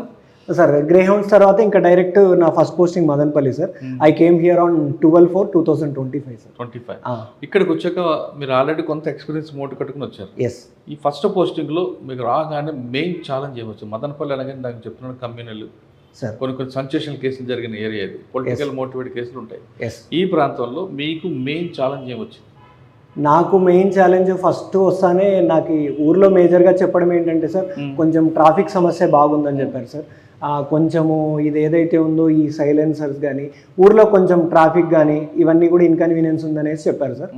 సార్ గ్రేహౌండ్స్ తర్వాత ఇంకా డైరెక్ట్ నా first posting Madanapalle sir. I came here on 12/4/2025 sir. 25 ఇక్కడికి వచ్చాక మీరు ఆల్రెడీ కొంత ఎక్స్పీరియన్స్ మూట కట్టుకుని వచ్చారు. ఎస్. ఈ ఫస్ట్ పోస్టింగ్లో మీకు రాగానే మెయిన్ ఛాలెంజ్ ఏమొచ్చు? మదనపల్లి అనగానే నాకు చెప్తున్నాను కమ్యూనల్ సార్, కొన్ని సెన్సేషనల్ కేసులు జరిగిన ఏరియా ఇది, పొలిటికల్ మోటివేట్ కేసులు ఉంటాయి. ఈ ప్రాంతంలో మీకు మెయిన్ ఛాలెంజ్ ఏమొచ్చు? నాకు మెయిన్ ఛాలెంజ్ ఫస్ట్ వస్తానే నాకు ఊర్లో మేజర్గా చెప్పడం ఏంటంటే సార్, కొంచెం ట్రాఫిక్ సమస్య బాగుందని చెప్పారు సార్. కొంచెము ఇది ఏదైతే ఉందో ఈ సైలెన్సర్స్ కానీ ఊర్లో కొంచెం ట్రాఫిక్ కానీ ఇవన్నీ కూడా ఇన్కన్వీనియన్స్ ఉందనేసి చెప్పారు సార్.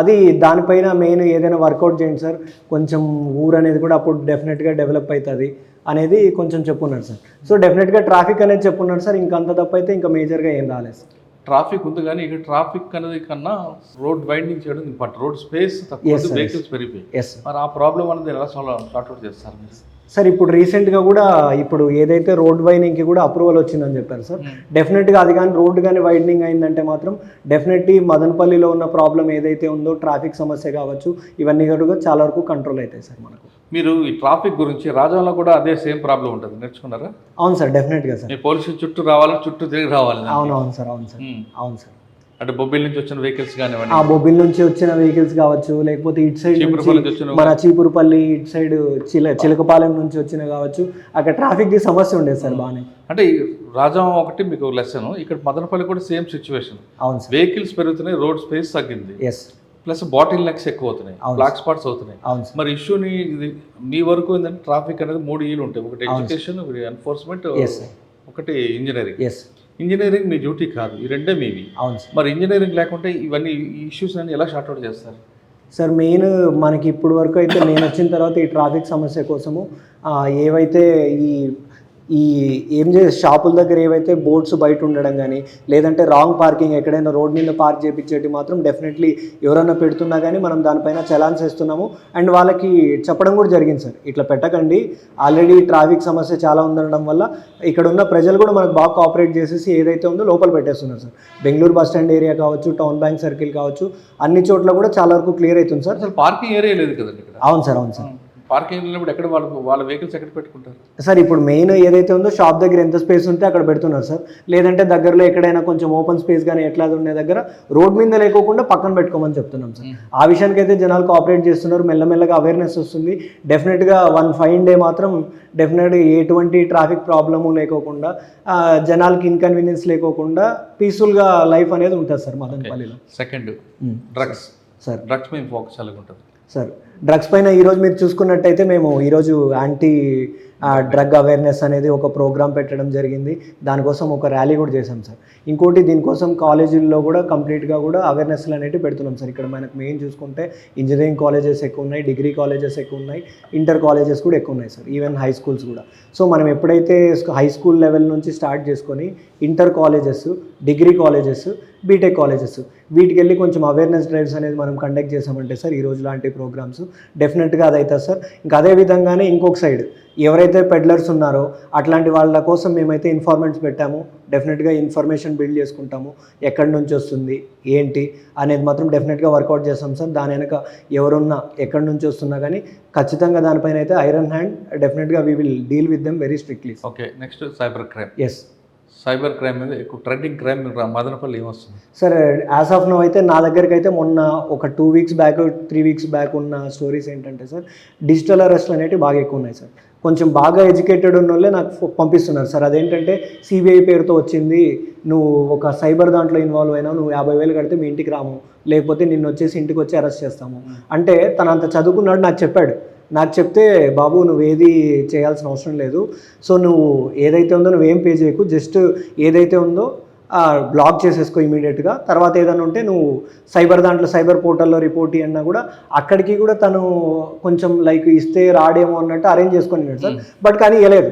అది దానిపైన మెయిన్ ఏదైనా వర్కౌట్ చేయండి సార్, కొంచెం ఊరు అనేది కూడా అప్పుడు డెఫినెట్గా డెవలప్ అవుతుంది అనేది కొంచెం చెప్పున్నారు సార్. సో డెఫినెట్గా ట్రాఫిక్ అనేది చెప్పున్నారు సార్. ఇంకంత తప్ప అయితే ఇంకా మేజర్గా ఏం రాలేదు సార్. ట్రాఫిక్ ఉంది, కానీ ఇక్కడ ట్రాఫిక్ అనేది కన్నా రోడ్ వైండింగ్ చేయడం ఇంపార్టెంట్. రోడ్ స్పేస్ తక్కువ, వెహికల్స్ పెరిగిపోయి, మరి ఆ ప్రాబ్లం అనేది ఎలా సార్ట్అవుట్ చేస్తారు మీరు? సార్ ఇప్పుడు రీసెంట్గా కూడా ఇప్పుడు ఏదైతే రోడ్ వైడనింగ్కి కూడా అప్రూవల్ వచ్చిందని చెప్పారు సార్. డెఫినెట్గా అది కానీ రోడ్డు కానీ వైడనింగ్ అయిందంటే మాత్రం డెఫినెట్లీ మదనపల్లిలో ఉన్న ప్రాబ్లం ఏదైతే ఉందో ట్రాఫిక్ సమస్య కావచ్చు, ఇవన్నీ కూడా చాలా వరకు కంట్రోల్ అవుతాయి సార్ మనకు. మీరు ఈ ట్రాఫిక్ గురించి రాజంలో కూడా అదే సేమ్ ప్రాబ్లం ఉంటుంది, నేర్చుకున్నారా? అవును సార్, డెఫినెట్గా సార్. పోలీసు చుట్టూ రావాలి, చుట్టూ తిరిగి రావాలి. అవును సార్, అవును సార్, అవును సార్. అంటే బొబ్బిల్ నుంచి వచ్చిన వెహికల్స్ కానివ్వండి, బొబ్బిల్ నుంచి వచ్చిన వెహికల్స్ కావచ్చు, లేకపోతే ఇటు సైడ్ మన చీపురుపల్లి ఇటు సైడ్ చిలకపాలెం నుంచి వచ్చిన కావచ్చు, అక్కడ ట్రాఫిక్ ది సమస్య ఉండేది సార్ బాగానే. అంటే రాజం ఒకటి మీకు లెసన్, ఇక్కడ మదనపల్లి కూడా సేమ్ సిచ్యువేషన్. అవును సార్, వెహికల్స్ పెరుగుతున్నాయి, రోడ్ స్పేస్ తగ్గింది. ఎస్. ప్లస్ బాటిల్ నెక్స్ ఎక్కువ అవుతున్నాయి, బ్లాక్ స్పాట్స్ అవుతున్నాయి. మరి ఇష్యూని మీ వరకు ఏంటంటే ట్రాఫిక్ అనేది 3 Eలు ఉంటాయి, ఒకటి ఎడ్యుకేషన్, ఒకటి ఎన్ఫోర్స్మెంట్, ఒకటి ఇంజనీరింగ్. ఇంజనీరింగ్ మీ డ్యూటీ కాదు, ఈ రెండే మీవి. మరి ఇంజనీరింగ్ లేకుంటే ఇవన్నీ ఇష్యూస్ అన్ని ఎలా షార్ట్అవుట్ చేస్తారు సార్? మెయిన్ మనకి ఇప్పుడు వరకు అయితే నేను వచ్చిన తర్వాత ఈ ట్రాఫిక్ సమస్య కోసము ఏవైతే ఈ ఏం చేసే షాపుల దగ్గర ఏవైతే బోర్డ్స్ బయట ఉండడం కానీ లేదంటే రాంగ్ పార్కింగ్ ఎక్కడైనా రోడ్ మీద పార్క్ చేయించేటి మాత్రం డెఫినెట్లీ ఎవరైనా పెడుతున్నా కానీ మనం దానిపైన చలాన్స్ వేస్తున్నాము. అండ్ వాళ్ళకి చెప్పడం కూడా జరిగింది సార్, ఇట్లా పెట్టకండి, ఆల్రెడీ ట్రాఫిక్ సమస్య చాలా ఉండడం వల్ల ఇక్కడ ఉన్న ప్రజలు కూడా మనకు బాగా కోఆపరేట్ చేసేసి ఏదైతే ఉందో లోపల పెట్టేస్తున్నారు sir. Bengaluru bus stand area కావచ్చు, టౌన్ బ్యాంక్ సర్కిల్ కావచ్చు, అన్ని చోట్ల కూడా చాలా వరకు క్లియర్ అవుతుంది సార్. అసలు పార్కింగ్ ఏరియా లేదు కదండి ఇక్కడ. అవును సార్, అవును సార్. పార్కింగ్ వెళ్ళినప్పుడు ఎక్కడ వాళ్ళ వెహికల్స్ ఎక్కడ పెట్టుకుంటారు సార్? ఇప్పుడు మెయిన్ ఏదైతే ఉందో షాప్ దగ్గర ఎంత స్పేస్ ఉంటే అక్కడ పెడుతున్నారు సార్. లేదంటే దగ్గరలో ఎక్కడైనా కొంచెం ఓపెన్ స్పేస్ కానీ ఎట్లా ఉండే దగ్గర రోడ్ మీద లేకోకుండా పక్కన పెట్టుకోమని చెప్తున్నాం సార్. ఆ విషయానికి అయితే జనాలు కోఆపరేట్ చేస్తున్నారు, మెల్లమెల్లగా అవేర్నెస్ వస్తుంది. డెఫినెట్గా 1 ఫైన్ డే మాత్రం డెఫినెట్గా ఎటువంటి ట్రాఫిక్ ప్రాబ్లము లేకోకుండా జనాలకి ఇన్కన్వీనియన్స్ లేకోకుండా పీస్ఫుల్గా లైఫ్ అనేది ఉంటుంది సార్ మదనపల్లిలో. Second drugs sir. డ్రగ్స్ మీద ఫోకస్ ఎలా ఉంటుంది సార్? డ్రగ్స్ పైన ఈరోజు మీరు చూసుకున్నట్టయితే మేము ఈరోజు యాంటీ డ్రగ్ అవేర్నెస్ అనేది ఒక ప్రోగ్రామ్ పెట్టడం జరిగింది. దానికోసం ఒక ర్యాలీ కూడా చేశాం సార్. ఇంకోటి దీనికోసం కాలేజీల్లో కూడా కంప్లీట్గా కూడా అవేర్నెస్లు అనేవి పెడుతున్నాం సార్. ఇక్కడ మనకు మెయిన్ చూసుకుంటే ఇంజనీరింగ్ కాలేజెస్ ఎక్కువ ఉన్నాయి, డిగ్రీ కాలేజెస్ ఎక్కువ ఉన్నాయి, ఇంటర్ కాలేజెస్ కూడా ఎక్కువ ఉన్నాయి సార్, ఈవెన్ హై స్కూల్స్ కూడా. సో మనం ఎప్పుడైతే హై స్కూల్ లెవెల్ నుంచి స్టార్ట్ చేసుకొని inter colleges, degree colleges, BTech colleges వీటికి వెళ్ళి కొంచెం అవేర్నెస్ డ్రైవ్స్ అనేది మనం కండక్ట్ చేసామంటే సార్ ఈ రోజు లాంటి ప్రోగ్రామ్స్ డెఫినెట్గా అది అవుతుంది సార్. ఇంకా అదే విధంగానే ఇంకొక సైడ్ ఎవరైతే పెడ్లర్స్ ఉన్నారో అట్లాంటి వాళ్ళ కోసం మేమైతే ఇన్ఫార్మెంట్స్ పెట్టాము. డెఫినెట్గా ఇన్ఫర్మేషన్ బిల్డ్ చేసుకుంటాము, ఎక్కడి నుంచి వస్తుంది ఏంటి అనేది మాత్రం డెఫినెట్గా వర్కౌట్ చేస్తాం సార్. దాని వెనక ఎవరున్నా ఎక్కడి నుంచి వస్తున్నా కానీ ఖచ్చితంగా దానిపైన అయితే ఐరన్ హ్యాండ్ డెఫినెట్గా we will deal with them very strictly. Okay, next cyber crime. Yes, cyber crime మీద ఎక్కువ ట్రెండింగ్ క్రైమ్ మదనపల్లి ఏమొస్తుంది సార్? యాజ్ ఆఫ్ నో అయితే నా దగ్గరికి అయితే మొన్న ఒక 2 వీక్స్ బ్యాక్ 3 వీక్స్ బ్యాక్ ఉన్న స్టోరీస్ ఏంటంటే సార్, డిజిటల్ అరెస్ట్లు అనేవి బాగా ఎక్కువ ఉన్నాయి సార్. కొంచెం బాగా ఎడ్యుకేటెడ్ ఉన్న వాళ్ళే నాకు పంపిస్తున్నారు సార్. అదేంటంటే సిబిఐ పేరుతో వచ్చింది, నువ్వు ఒక సైబర్ దాంట్లో ఇన్వాల్వ్ అయినావు, నువ్వు 50,000 కడితే మీ ఇంటికి రాము, లేకపోతే నిన్ను వచ్చేసి ఇంటికి వచ్చి అరెస్ట్ చేస్తాము అంటే. తను అంత చదువుకున్నాడు, నాకు చెప్పాడు. నాకు చెప్తే బాబు నువ్వు ఏది చేయాల్సిన అవసరం లేదు, సో నువ్వు ఏదైతే ఉందో నువ్వేం పే చేయకు, జస్ట్ ఏదైతే ఉందో బ్లాక్ చేసేసుకో ఇమీడియట్గా. తర్వాత ఏదైనా ఉంటే నువ్వు సైబర్ దాంట్లో సైబర్ పోర్టల్లో రిపోర్ట్ అన్నా కూడా అక్కడికి కూడా తను కొంచెం లైక్ ఇస్తే రాడేమో అన్నట్టు అరేంజ్ చేసుకొని సార్. బట్ కానీ ఇవ్వలేదు.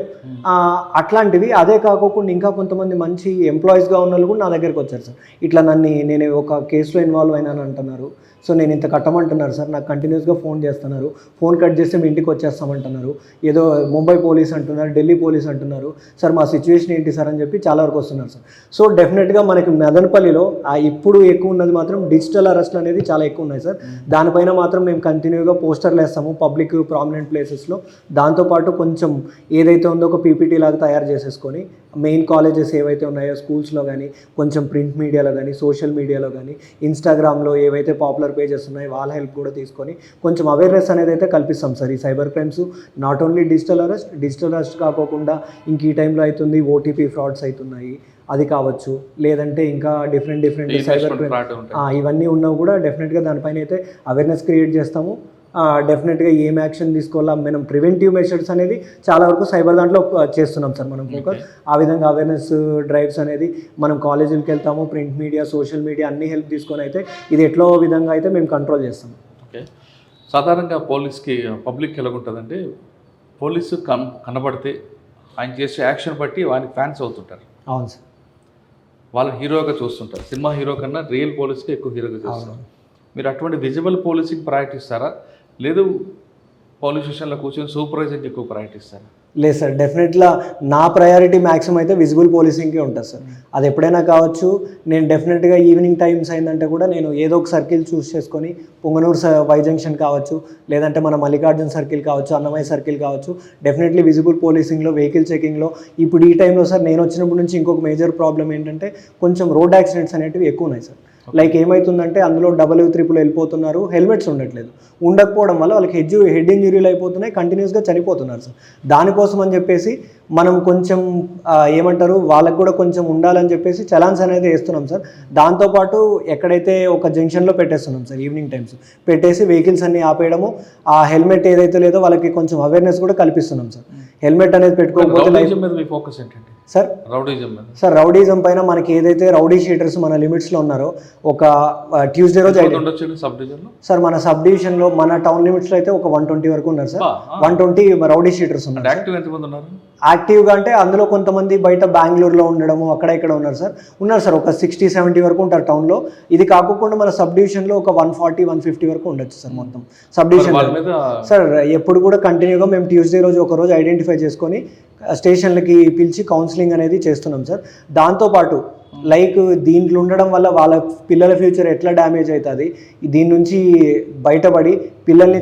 అట్లాంటివి అదే కాకోకుండా ఇంకా కొంతమంది మంచి ఎంప్లాయీస్గా ఉన్న వాళ్ళు కూడా నా దగ్గరికి వచ్చారు సార్. ఇట్లా నేను ఒక కేసులో ఇన్వాల్వ్ అయినాను అంటున్నారు, సో నేను ఇంత కట్టమంటున్నారు సార్, నాకు కంటిన్యూస్గా ఫోన్ చేస్తున్నారు, ఫోన్ కట్ చేస్తే మీ ఇంటికి వచ్చేస్తామంటున్నారు, ఏదో ముంబై పోలీస్ అంటున్నారు, ఢిల్లీ పోలీస్ అంటున్నారు సార్, మా సిచ్యువేషన్ ఏంటి సార్ అని చెప్పి చాలా వరకు వస్తున్నారు సార్. సో డెఫినెట్గా మనకి మదనపల్లిలో ఇప్పుడు ఎక్కువ ఉన్నది మాత్రం డిజిటల్ అరెస్ట్లు అనేది చాలా ఎక్కువ ఉన్నాయి సార్. దానిపైన మాత్రం మేము కంటిన్యూగా పోస్టర్లు వేస్తాము పబ్లిక్ ప్రామినెంట్ ప్లేసెస్లో. దాంతోపాటు కొంచెం ఏదైతే ఉందో ఒక పీపీటీ లాగా తయారు చేసేసుకొని మెయిన్ కాలేజెస్ ఏవైతే ఉన్నాయో స్కూల్స్లో కానీ, కొంచెం ప్రింట్ మీడియాలో కానీ, సోషల్ మీడియాలో కానీ, ఇన్స్టాగ్రామ్లో ఏవైతే పాపులర్ పేజెస్ ఉన్నాయో వాళ్ళ హెల్ప్ కూడా తీసుకొని కొంచెం అవేర్నెస్ అనేది అయితే కల్పిస్తాం సార్. ఈ cyber crimes not only digital arrest కాకోకుండా ఇంక ఈ టైంలో అవుతుంది ఓటీపీ ఫ్రాడ్స్ అవుతున్నాయి, అది కావచ్చు, లేదంటే ఇంకా డిఫరెంట్ సైబర్ క్రైమ్ ఇవన్నీ ఉన్నవి కూడా డెఫినెట్గా దానిపైన అయితే అవేర్నెస్ క్రియేట్ చేస్తాము. డెఫినెట్గా ఏం యాక్షన్ తీసుకోవాలా, మనం ప్రివెంటివ్ మెషర్స్ అనేది చాలా వరకు సైబర్ దాంట్లో చేస్తున్నాం సార్ మనం ఫోకస్. ఆ విధంగా అవేర్నెస్ డ్రైవ్స్ అనేది మనం కాలేజీలకు వెళ్తాము, ప్రింట్ మీడియా, సోషల్ మీడియా అన్ని హెల్ప్ తీసుకొని అయితే ఇది ఎట్లో విధంగా అయితే మేము కంట్రోల్ చేస్తాం. ఓకే, సాధారణంగా పోలీస్కి పబ్లిక్ ఎలాగుంటుందంటే పోలీసు కనబడితే ఆయన చేసే యాక్షన్ బట్టి వానికి ఫ్యాన్స్ అవుతుంటారు. అవును సార్, వాళ్ళని హీరోగా చూస్తుంటారు. సినిమా హీరో కన్నా రియల్ పోలీస్కి ఎక్కువ హీరోగా చూస్తారు. మీరు అటువంటి విజిబుల్ పోలీసింగ్ ప్రయారిటీ ఇస్తారా, లేదు పోలీస్ స్టేషన్లో కూర్చొని సూపర్వైజర్కి ఎక్కువ ప్రయారిటీ ఇస్తారా? లేదు సార్, డెఫినెట్గా నా ప్రయారిటీ మ్యాక్సిమం అయితే విజిబుల్ పోలీసింగ్కే ఉంటుంది సార్. అది ఎప్పుడైనా కావచ్చు. నేను డెఫినెట్గా ఈవినింగ్ టైమ్స్ అయిందంటే కూడా నేను ఏదో ఒక సర్కిల్ చూస్ చేసుకొని పొంగనూరు వై జంక్షన్ కావచ్చు, లేదంటే మన మల్లికార్జున సర్కిల్ కావచ్చు, అన్నమయ్య సర్కిల్ కావచ్చు, డెఫినెట్లీ విజిబుల్ పోలీసింగ్లో, వెహికల్ చెకింగ్లో. ఇప్పుడు ఈ టైంలో సార్ నేను వచ్చినప్పటి నుంచి ఇంకొక మేజర్ ప్రాబ్లం ఏంటంటే కొంచెం రోడ్ యాక్సిడెంట్స్ అనేటివి ఎక్కువ ఉన్నాయి సార్. లైక్ ఏమవుతుందంటే అందులో 3 వెళ్ళిపోతున్నారు, హెల్మెట్స్ ఉండట్లేదు. ఉండకపోవడం వల్ల వాళ్ళకి హెడ్ ఇంజురీలు అయిపోతున్నాయి, కంటిన్యూస్గా చనిపోతున్నారు సార్. దానికోసం అని చెప్పేసి మనం కొంచెం ఏమంటారు వాళ్ళకు కూడా కొంచెం ఉండాలని చెప్పేసి చలాన్స్ అనేది వేస్తున్నాం సార్. దాంతోపాటు ఎక్కడైతే ఒక జంక్షన్లో పెట్టేస్తున్నాం సార్ ఈవినింగ్ టైమ్స్ పెట్టేసి వెహికల్స్ అన్ని ఆపేయడము, ఆ హెల్మెట్ ఏదైతే లేదో వాళ్ళకి కొంచెం అవేర్నెస్ కూడా కల్పిస్తున్నాం సార్. హెల్మెట్ అనేది పెట్టుకోకపోతే ఫోకస్ ఏంటంటే సార్ రౌడీజం పైన మనకి ఏదైతే రౌడీ షీటర్స్ మన లిమిట్స్లో ఉన్నారో ఒక ట్యూస్డే రోజు సార్ మన సబ్ డివిజన్లో మన టౌన్ లిమిట్స్లో అయితే ఒక 120 వరకు ఉన్నారు సార్. 120 రౌడీ షీటర్స్ ఉన్నారు. యాక్టివ్గా అంటే అందులో కొంతమంది బయట బెంగళూరులో ఉండడము అక్కడ ఇక్కడ ఉన్నారు సార్ ఒక 60-70 వరకు ఉంటారు టౌన్లో. ఇది కాకుండా మన సబ్ డివిజన్లో ఒక 140-150 వరకు ఉండొచ్చు సార్ మొత్తం సబ్ డివిజన్. సార్ ఎప్పుడు కూడా కంటిన్యూగా మేము ట్యూస్డే రోజు ఒక రోజు ఐడెంటిఫై చేసుకొని స్టేషన్లకి పిలిచి కౌన్సిలింగ్ అనేది చేస్తున్నాం సార్. దాంతోపాటు లైక్ దీంట్లో ఉండడం వల్ల వాళ్ళ పిల్లల ఫ్యూచర్ ఎట్లా డ్యామేజ్ అవుతుంది, దీని నుంచి బయటపడి పిల్లల్ని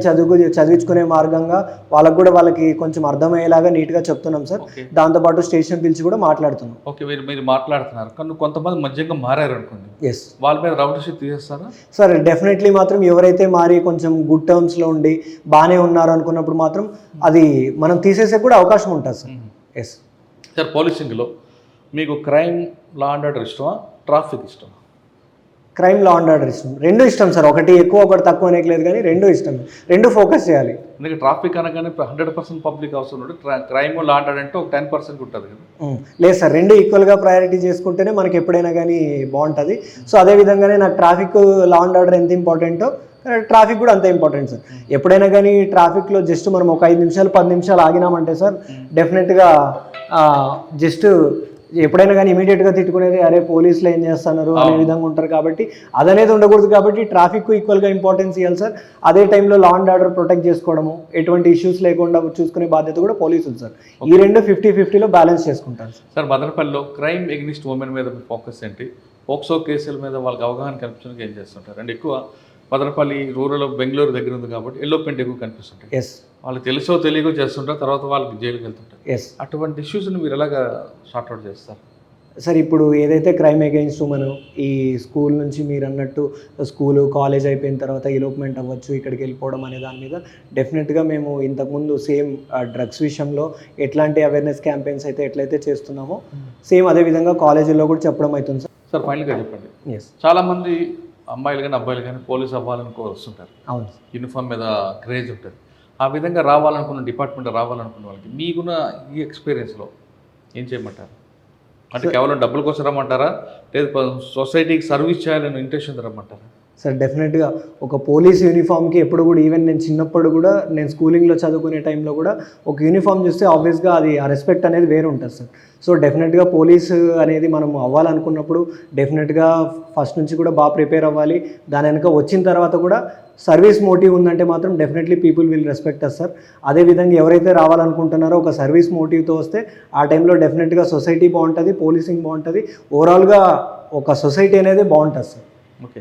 చదివించుకునే మార్గంగా వాళ్ళకి కొంచెం అర్థమయ్యేలాగా నీట్గా చెప్తున్నాం సార్. దాంతోపాటు స్టేషన్ పిలిచి కూడా మాట్లాడుతున్నాం. ఓకే, మీరు మాట్లాడుతున్నారు కానీ కొంతమంది మధ్యంగా మారారు అనుకోండి, ఎస్ వాళ్ళ మీద రౌడర్షిప్ తీసేస్తారా సార్? డెఫినెట్లీ మాత్రం ఎవరైతే మారి కొంచెం గుడ్ టర్మ్స్లో ఉండి బాగానే ఉన్నారు అనుకున్నప్పుడు మాత్రం అది మనం తీసేసే కూడా అవకాశం ఉంటుంది సార్. ఎస్ సార్, పోలీసింగ్లో మీకు క్రైమ్ లా అండ్ ఆర్డర్ ఇష్టమా, ట్రాఫిక్ ఇష్టమా? క్రైమ్ లా అండ్ ఆర్డర్ ఇష్టం, రెండు ఇష్టం సార్. ఒకటి ఎక్కువ ఒకటి తక్కువ అనేకలేదు కానీ రెండు ఇష్టం, రెండు ఫోకస్ చేయాలి. ఎందుకంటే ట్రాఫిక్ అనగానే 100% పబ్లిక్ అవసరం ఉంటుంది, క్రైమ్ లా అండ్ ఆర్డర్ అంటే ఒక 10% ఉంటుంది కదా. లేదు సార్, రెండు ఈక్వల్గా ప్రయారిటీ చేసుకుంటేనే మనకి ఎప్పుడైనా కానీ బాగుంటుంది. సో అదే విధంగానే నాకు ట్రాఫిక్ లా అండ్ ఆర్డర్ ఎంత ఇంపార్టెంటో ట్రాఫిక్ కూడా అంతే ఇంపార్టెంట్ సార్. ఎప్పుడైనా కానీ ట్రాఫిక్లో జస్ట్ మనం ఒక 5 నిమిషాలు 10 నిమిషాలు ఆగినామంటే సార్ డెఫినెట్గా జస్ట్ ఎప్పుడైనా కానీ ఇమీడియట్గా తిట్టుకునేది అరే పోలీసులు ఏం చేస్తున్నారు అనే విధంగా ఉంటారు. కాబట్టి అదనేది ఉండకూడదు. కాబట్టి ట్రాఫిక్ ఈక్వల్గా ఇంపార్టెన్స్ ఇవ్వాలి సార్. అదే టైంలో లా అండ్ ఆర్డర్ ప్రొటెక్ట్ చేసుకోవడము, ఎటువంటి ఇష్యూస్ లేకుండా చూసుకునే బాధ్యత కూడా పోలీసులు సార్. ఈ రెండు 50-50లో బ్యాలెన్స్ చేసుకుంటారు సార్. మదనపల్లిలో క్రైమ్ ఎగ్నిస్ట్ ఉమెన్ మీద ఫోకస్ ఏంటి, పోక్సో కేసుల మీద వాళ్ళకి అవగాహన కల్పించడానికి ఏం చేస్తుంటారు? అండ్ ఎక్కువ మదనపల్లి రూరల్ బెంగళూరు దగ్గర ఉంది కాబట్టి ఎల్లోపెంట్ ఎక్కువ కనిపిస్తుంటాయి. ఎస్, వాళ్ళకి తెలుసో తెలియకో చేస్తుంటారు, తర్వాత వాళ్ళకి జైలుకి వెళ్తుంటారు. ఎస్, అటువంటి ఇష్యూస్ని మీరు ఎలాగ సార్ట్అవుట్ చేస్తారు సార్? ఇప్పుడు ఏదైతే క్రైమ్ అగెయిన్స్ట్ ఉమెన్ ఈ స్కూల్ నుంచి మీరు అన్నట్టు స్కూలు కాలేజ్ అయిపోయిన తర్వాత ఎలోప్మెంట్ అవ్వచ్చు, ఇక్కడికి వెళ్ళిపోవడం అనే దాని మీద డెఫినెట్గా మేము ఇంతకుముందు సేమ్ డ్రగ్స్ విషయంలో ఎట్లాంటి అవేర్నెస్ క్యాంపెయిన్స్ అయితే ఎట్లయితే చేస్తున్నామో సేమ్ అదే విధంగా కాలేజీల్లో కూడా చెప్పడం అవుతుంది సార్. సార్, ఫైనల్గా చెప్పండి. ఎస్, చాలామంది అమ్మాయిలు కానీ అబ్బాయిలు కానీ పోలీస్ అవ్వాలనుకో వస్తుంటారు. అవును, యూనిఫామ్ మీద క్రేజ్ ఉంటుంది. ఆ విధంగా రావాలనుకున్న డిపార్ట్మెంట్ రావాలనుకున్న వాళ్ళకి మీకున్న ఈ ఎక్స్పీరియన్స్లో ఏం చేయమంటారు? అంటే కేవలం డబ్బుల కోసం రమ్మంటారా, లేదా సొసైటీకి సర్వీస్ చేయాలని ఇంటెన్షన్ రమ్మంటారా? సార్ డెఫినెట్గా ఒక పోలీస్ యూనిఫామ్కి ఎప్పుడు కూడా ఈవెన్ నేను చిన్నప్పుడు కూడా నేను స్కూలింగ్లో చదువుకునే టైంలో కూడా ఒక యూనిఫామ్ చూస్తే ఆబ్వియస్గా అది ఆ రెస్పెక్ట్ అనేది వేరు ఉంటుంది సార్. సో డెఫినెట్గా పోలీస్ అనేది మనం అవ్వాలనుకున్నప్పుడు డెఫినెట్గా ఫస్ట్ నుంచి కూడా బాగా ప్రిపేర్ అవ్వాలి. దాని వెనుక వచ్చిన తర్వాత కూడా సర్వీస్ మోటివ్ ఉందంటే మాత్రం definitely people will respect us sir. అదేవిధంగా ఎవరైతే రావాలనుకుంటున్నారో ఒక సర్వీస్ మోటివ్తో వస్తే ఆ టైంలో డెఫినెట్గా సొసైటీ బాగుంటుంది, పోలీసింగ్ బాగుంటుంది, ఓవరాల్గా ఒక సొసైటీ అనేది బాగుంటుంది సార్. ఓకే,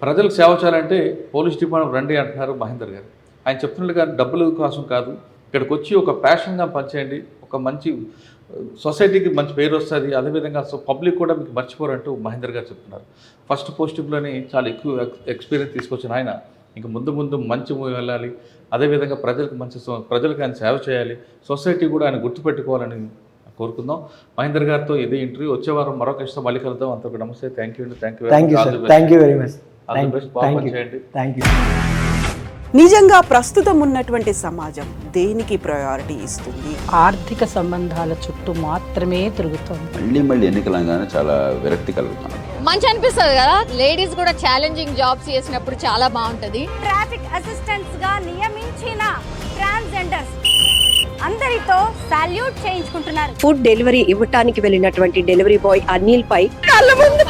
ప్రజలకు సేవ చేయాలంటే పోలీస్ డిపార్ట్మెంట్ రండి అంటున్నారు మహేందర్ గారు. ఆయన చెప్తున్నట్టుగా డబ్బుల కోసం కాదు, ఇక్కడికి వచ్చి ఒక ప్యాషన్గా పనిచేయండి, ఒక మంచి సొసైటీకి మంచి పేరు వస్తుంది, అదేవిధంగా పబ్లిక్ కూడా మీకు మర్చిపోరంటూ మహేందర్ గారు చెప్తున్నారు. ఫస్ట్ పోస్టింగ్లోనే చాలా ఎక్కువ ఎక్స్పీరియన్స్ తీసుకొచ్చిన ఆయన ఇంక ముందు మంచి వెళ్ళాలి, అదేవిధంగా ప్రజలకు ఆయన సేవ చేయాలి, సొసైటీ కూడా ఆయన గుర్తుపెట్టుకోవాలని కోరుకుందాం. మహేందర్ గారితో ఇదే ఇంటర్వ్యూ. వచ్చే వారం మరొక ఇష్టం మళ్ళీ కలుద్దాం. అంతకు నమస్తే. థ్యాంక్ యూ అండి. Thank you very much. Thank you. నిజంగా ప్రస్తుతం ఉన్నటువంటి సమాజం దేనికి ప్రయారిటీ ఇస్తుంది? ఆర్థిక సంబంధాల చుట్టూ మాత్రమే తిరుగుతుంది. మళ్ళీ ఎన్నికలంగానే చాలా విరక్తి కలుగుతాను. మంచి అనిపిస్తుంది కదా, లేడీస్ కూడా ఛాలెంజింగ్ జాబ్స్ చేసినప్పుడు చాలా బాగుంటది. ట్రాఫిక్ అసిస్టెంట్స్ గా నియమించిన ట్రాన్స్జెండర్స్ అందరితో సాల్యూట్ చేయించుకుంటున్నారు. ఫుడ్ డెలివరీ ఇవ్వటానికి వెళ్ళినటువంటి డెలివరీ బాయ్ అనిల్ పై కళ్ళ ముందు